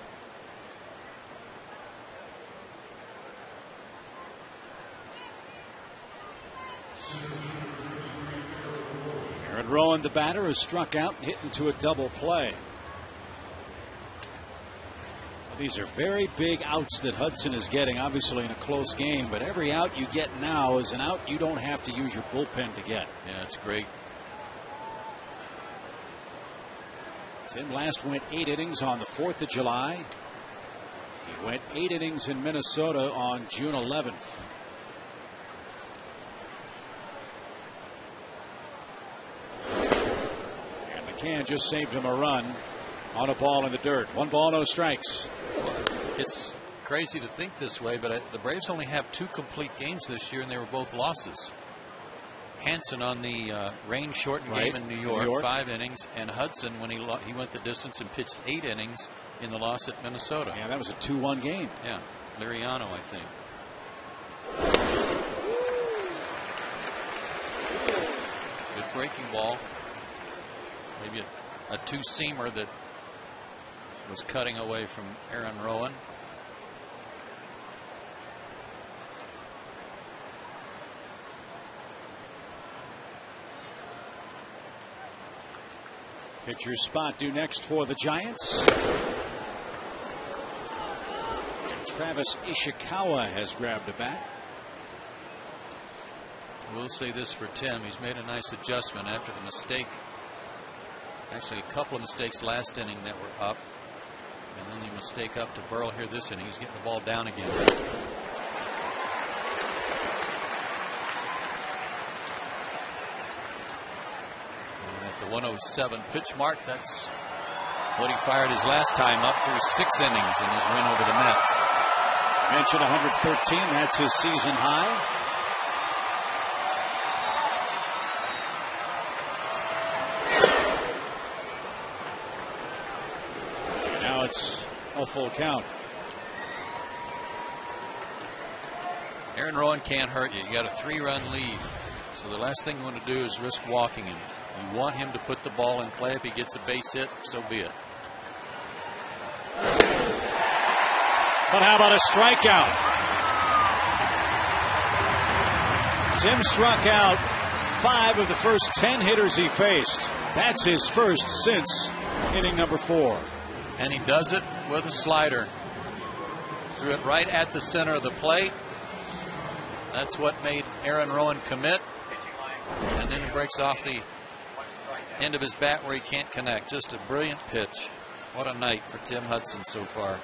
Aaron Rowan, the batter, is struck out and hit into a double play. These are very big outs that Hudson is getting, obviously in a close game, but every out you get now is an out you don't have to use your bullpen to get. Yeah, it's great. Tim last went 8 innings on the 4th of July. He went 8 innings in Minnesota on June 11th. And McCann just saved him a run on a ball in the dirt. 1 ball, no strikes. It's crazy to think this way, but the Braves only have 2 complete games this year, and they were both losses. Hansen on the rain-shortened game in New York, 5 innings, and Hudson when he went the distance and pitched 8 innings in the loss at Minnesota. Yeah, that was a 2-1 game. Yeah, Liriano, I think. Good breaking ball. Maybe a 2-seamer that was cutting away from Aaron Rowan. Pitcher's spot due next for the Giants. And Travis Ishikawa has grabbed a bat. We'll say this for Tim. He's made a nice adjustment after the mistake. Actually, a couple of mistakes last inning that were up. And then the mistake up to Burrell here this inning. He's getting the ball down again. The 107 pitch mark. That's what he fired his last time up through 6 innings in his win over the Mets. Mentioned 113. That's his season high. And now it's a full count. Aaron Rowan can't hurt you. You got a 3-run lead. So the last thing you want to do is risk walking him. You want him to put the ball in play. If he gets a base hit, so be it. But how about a strikeout? Tim struck out 5 of the first 10 hitters he faced. That's his first since inning number 4. And he does it with a slider. Threw it right at the center of the plate. That's what made Aaron Rowan commit. And then he breaks off the end of his bat where he can't connect. Just a brilliant pitch. What a night for Tim Hudson so far.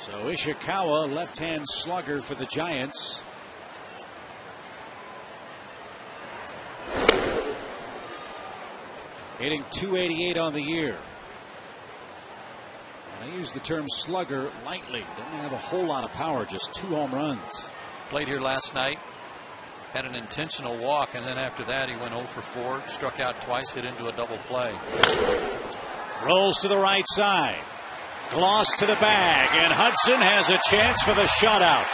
So Ishikawa, left-hand slugger for the Giants. Hitting .288 on the year. And I use the term slugger lightly. Doesn't have a whole lot of power, just 2 home runs. Played here last night. Had an intentional walk, and then after that he went 0 for 4, struck out twice, hit into a double play. Rolls to the right side. Gloss to the bag, and Hudson has a chance for the shutout.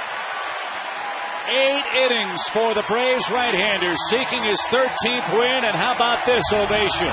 8 innings for the Braves right-hander, seeking his 13th win, and how about this ovation?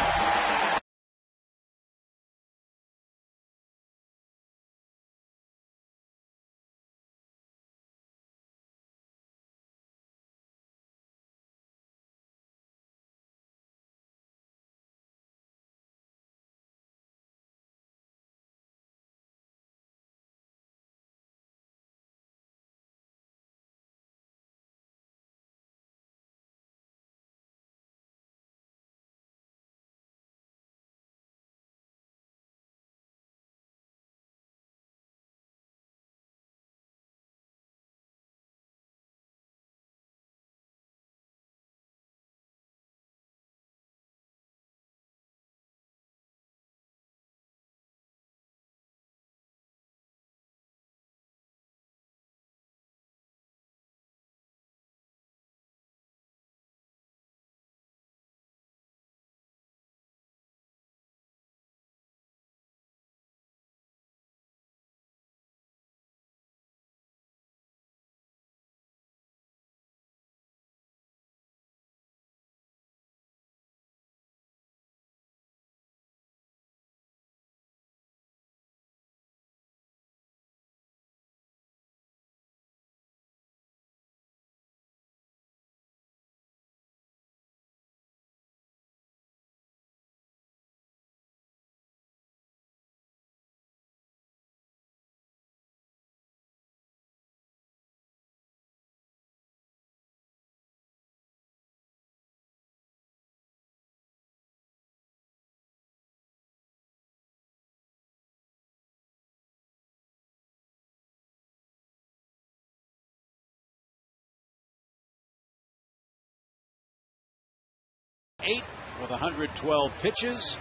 Eight with 112 pitches,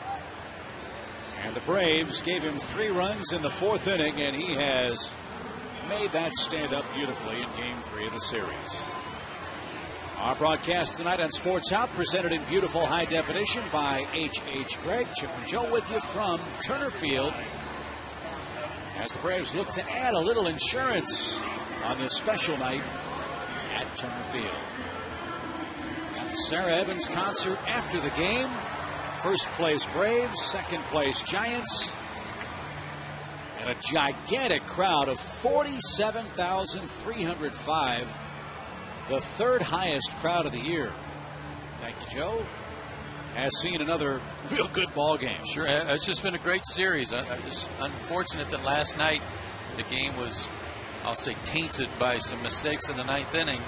and the Braves gave him 3 runs in the 4th inning, and he has made that stand up beautifully in Game 3 of the series. Our broadcast tonight on Sports Out, presented in beautiful high definition by H.H. Gregg. Chip and Joe with you from Turner Field, as the Braves look to add a little insurance on this special night at Turner Field. The Sarah Evans concert after the game. First place Braves, second place Giants. And a gigantic crowd of 47,305. The 3rd highest crowd of the year. Thank you, Joe. Has seen another real good ball game. Sure, it's just been a great series. It's unfortunate that last night the game was, I'll say, tainted by some mistakes in the 9th inning.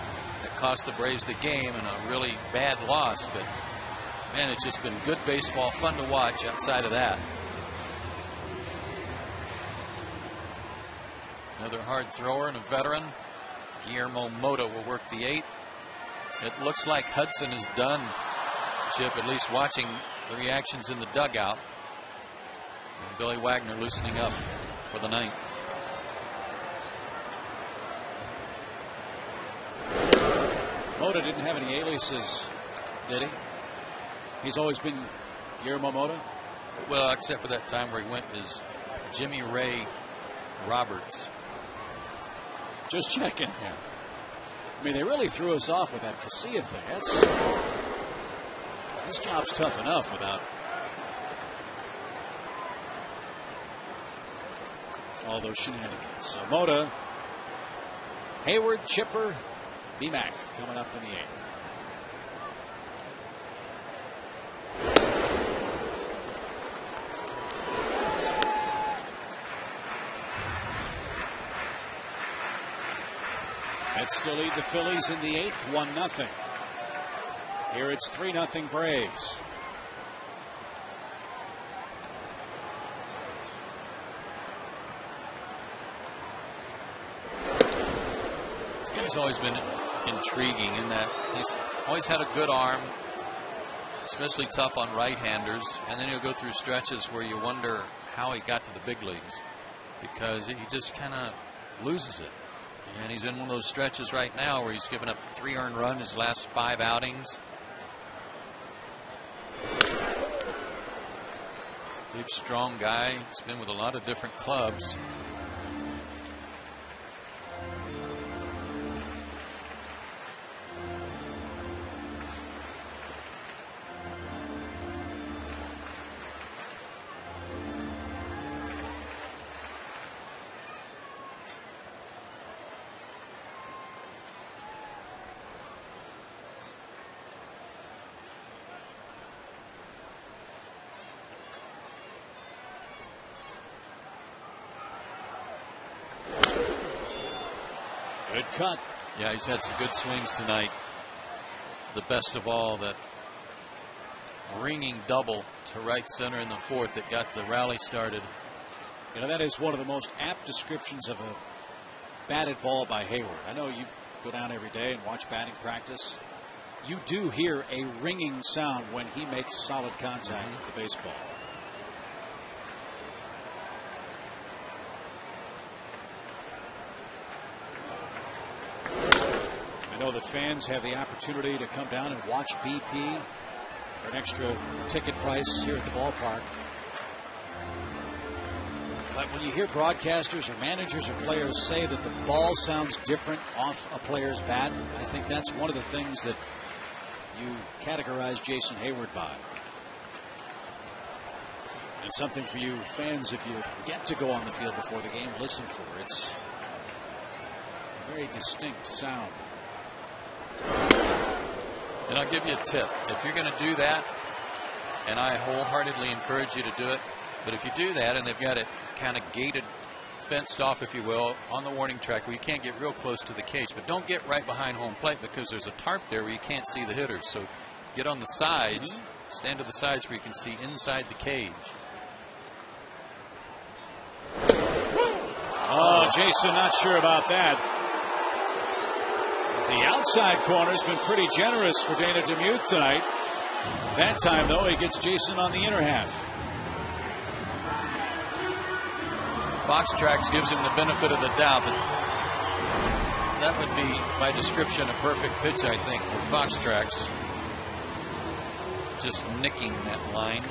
Cost the Braves the game and a really bad loss, but man, it's just been good baseball, fun to watch outside of that. Another hard thrower and a veteran. Guillermo Mota will work the 8th. It looks like Hudson is done, Chip, at least watching the reactions in the dugout. And Billy Wagner loosening up for the 9th. Mota didn't have any aliases, did he? He's always been Guillermo Mota? Well, except for that time where he went as Jimmy Ray Roberts. Just checking. Yeah. I mean, they really threw us off with that Casilla thing. This job's tough enough without all those shenanigans. So Mota, Hayward, Chipper, B-Mac coming up in the 8th. Mets still lead the Phillies in the 8th, 1-0. Here it's 3-0 Braves. This guy's always been intriguing in that he's always had a good arm, especially tough on right-handers, and then he'll go through stretches where you wonder how he got to the big leagues, because he just kind of loses it. And he's in one of those stretches right now where he's given up 3 earned runs his last 5 outings. Big, strong guy. He's been with a lot of different clubs. Good cut. Yeah, he's had some good swings tonight. The best of all, that ringing double to right center in the fourth that got the rally started. You know, that is one of the most apt descriptions of a batted ball by Hayward. I know you go down every day and watch batting practice. You do hear a ringing sound when he makes solid contact with the baseball. I know that fans have the opportunity to come down and watch BP for an extra ticket price here at the ballpark. But when you hear broadcasters or managers or players say that the ball sounds different off a player's bat, I think that's one of the things that you categorize Jason Hayward by. And something for you fans, if you get to go on the field before the game, listen for. It's a very distinct sound. And I'll give you a tip. If you're going to do that, and I wholeheartedly encourage you to do it, but if you do that and they've got it kind of gated, fenced off, if you will, on the warning track where you can't get real close to the cage, but don't get right behind home plate because there's a tarp there where you can't see the hitters. So get on the sides, stand to the sides where you can see inside the cage. Oh, Jason not sure about that. The outside corner's been pretty generous for Dana DeMuth tonight. That time, though, he gets Jason on the inner half. Fox Tracks gives him the benefit of the doubt, but that would be, by description, a perfect pitch, I think, for Fox Tracks. Just nicking that line.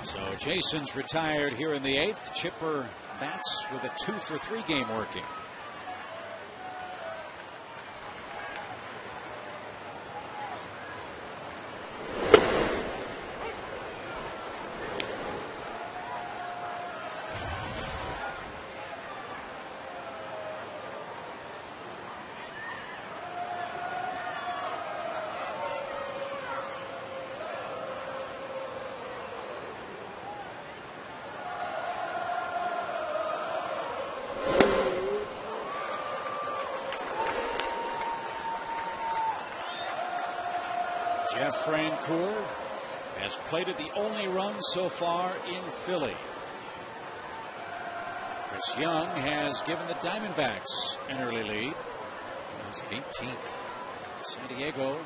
So Jason's retired here in the 8th. Chipper bats with a 2-for-3 game working. Jeff Francoeur has plated the only run so far in Philly. Chris Young has given the Diamondbacks an early lead. It's 18th. San Diego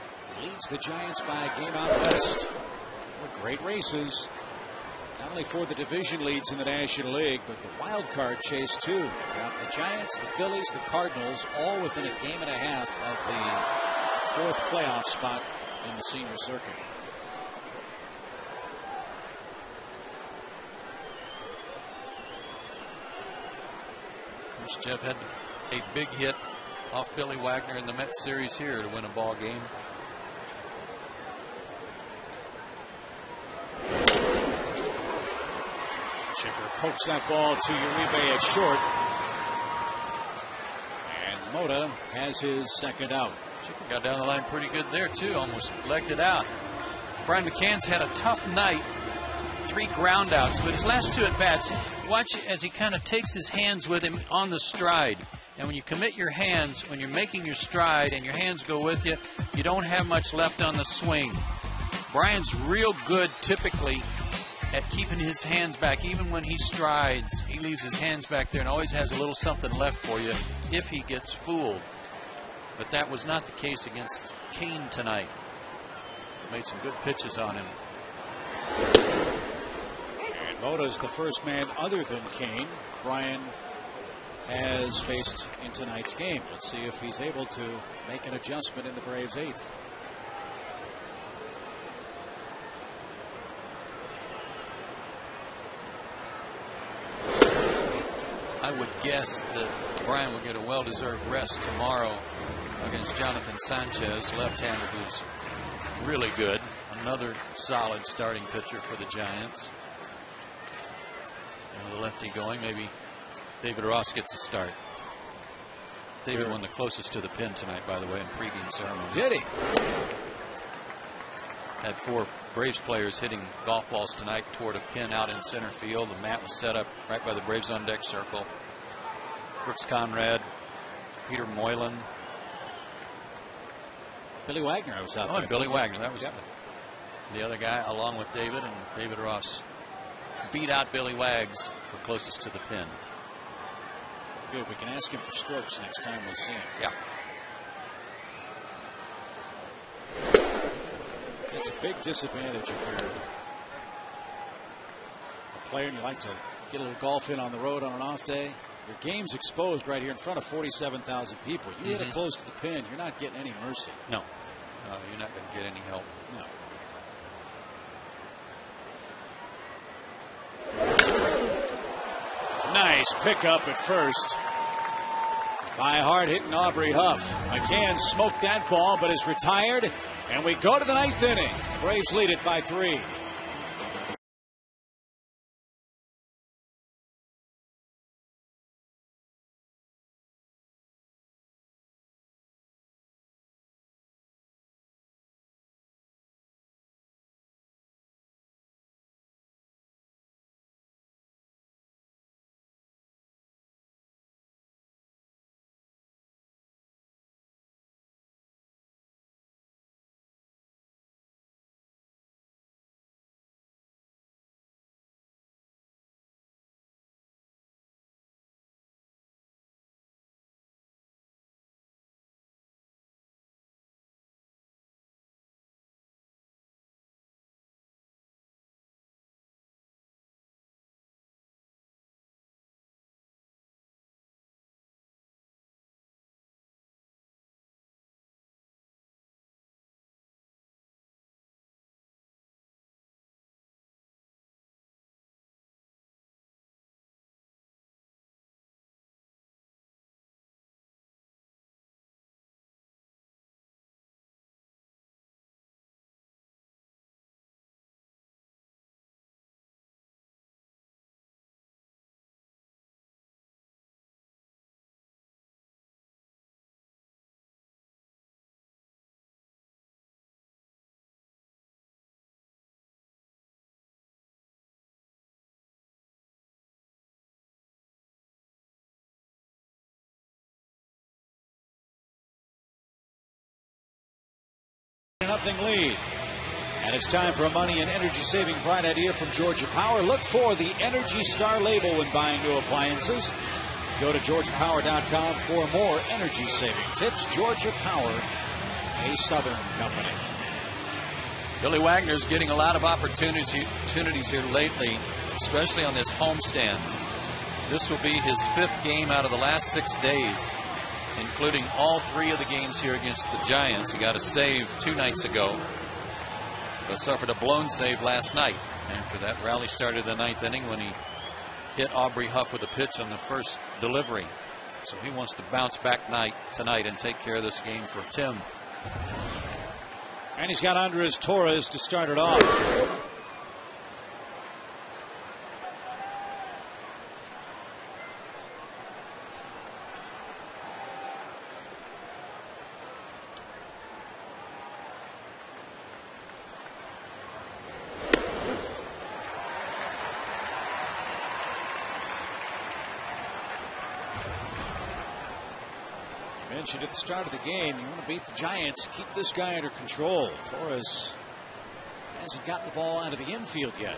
leads the Giants by a game out west. What great races, not only for the division leads in the National League, but the wild card chase too. Got the Giants, the Phillies, the Cardinals, all within a game and a half of the 4th playoff spot in the senior circuit. Of course, Jeff had a big hit off Billy Wagner in the Mets series here to win a ball game. Chipper pokes that ball to Uribe at short. And Mota has his second out. Chipper got down the line pretty good there, too. Almost legged it out. Brian McCann's had a tough night. 3 ground outs, but his last 2 at-bats, watch as he kind of takes his hands with him on the stride. And when you commit your hands, when you're making your stride and your hands go with you, you don't have much left on the swing. Brian's real good, typically, at keeping his hands back. Even when he strides, he leaves his hands back there and always has a little something left for you if he gets fooled. But that was not the case against Kane tonight. Made some good pitches on him. And Mota's the first man other than Kane Brian has faced in tonight's game. Let's see if he's able to make an adjustment in the Braves' 8th. I would guess that Brian will get a well-deserved rest tomorrow against Jonathan Sanchez, left-hander who's really good. Another solid starting pitcher for the Giants. And with the lefty going, maybe David Ross gets a start. David won the closest to the pin tonight, by the way, in pregame ceremonies. Did he? Had 4 Braves players hitting golf balls tonight toward a pin out in center field. The mat was set up right by the Braves on deck circle. Brooks Conrad, Peter Moylan. Billy Wagner was out there. Billy Wagner. That was the other guy, along with David, and David Ross beat out Billy Wags for closest to the pin. Good. We can ask him for strokes next time we see him. Yeah. It's a big disadvantage if you're a player and you like to get a little golf in on the road on an off day. Your game's exposed right here in front of 47,000 people. You hit it close to the pin, you're not getting any mercy. No. No, you're not going to get any help. No. Nice pickup at first by hard-hitting Aubrey Huff. McCann smoked that ball, but is retired, and we go to the 9th inning. Braves lead it by 3. Nothing lead. And it's time for a money and energy saving bright idea from Georgia Power. Look for the Energy Star label when buying new appliances. Go to georgiapower.com for more energy saving tips. Georgia Power, a Southern company. Billy Wagner's getting a lot of opportunities here lately, especially on this homestand. This will be his 5th game out of the last 6 days, including all 3 of the games here against the Giants. He got a save 2 nights ago, but suffered a blown save last night. After that rally started the 9th inning when he hit Aubrey Huff with a pitch on the first delivery. So he wants to bounce back tonight and take care of this game for Tim. And he's got Andres Torres to start it off. Mentioned at the start of the game, you want to beat the Giants, keep this guy under control. Torres hasn't gotten the ball out of the infield yet.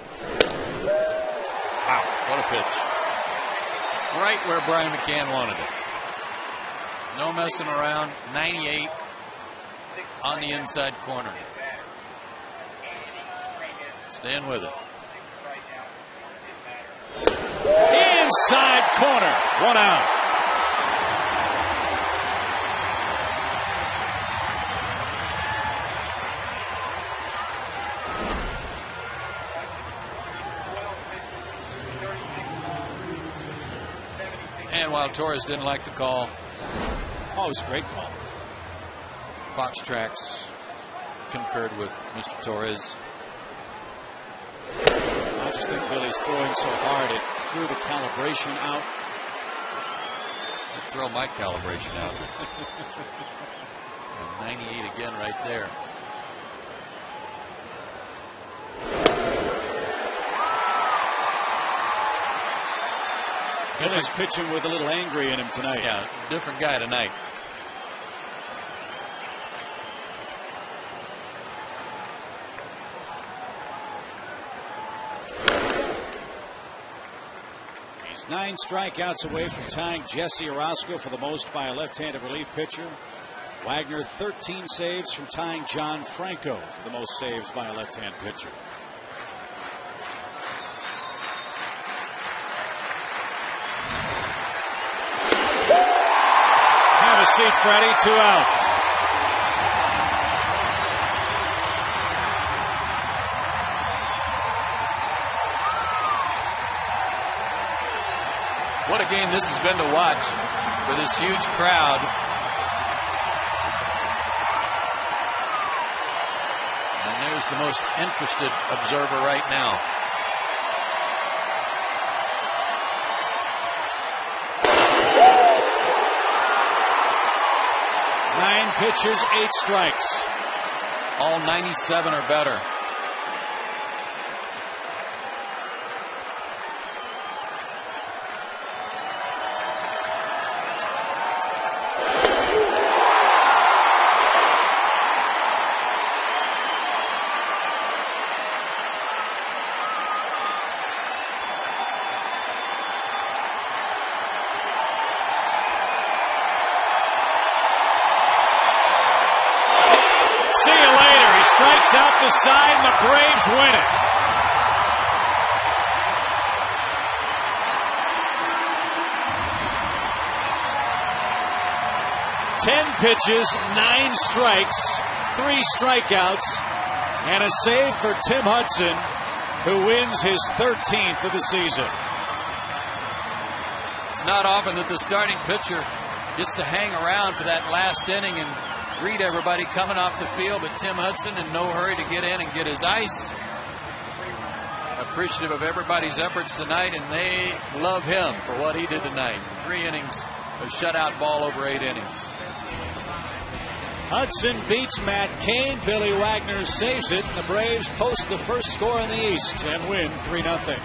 Wow, what a pitch. Right where Brian McCann wanted it. No messing around. 98 on the inside corner. Staying with it. Inside corner. 1 out. And while Torres didn't like the call. Oh, it was a great call. Fox Tracks concurred with Mr. Torres. I just think Billy's throwing so hard it threw the calibration out. I'd throw my calibration out. And 98 again right there. Billy's pitching with a little angry in him tonight. Yeah, different guy tonight. He's 9 strikeouts away from tying Jesse Orozco for the most by a left-handed relief pitcher. Wagner 13 saves from tying John Franco for the most saves by a left-hand pitcher. Have a seat, Freddie. 2 out. What a game this has been to watch for this huge crowd. And there's the most interested observer right now. Nine pitches, 8 strikes. All 97 or better. See you later. He strikes out the side, and the Braves win it. Ten pitches, 9 strikes, 3 strikeouts, and a save for Tim Hudson, who wins his 13th of the season. It's not often that the starting pitcher gets to hang around for that last inning and greet everybody coming off the field, but Tim Hudson in no hurry to get in and get his ice. Appreciative of everybody's efforts tonight, and they love him for what he did tonight. 3 innings of shutout ball over 8 innings. Hudson beats Matt Kane. Billy Wagner saves it, and the Braves post the first score in the East and win 3-0.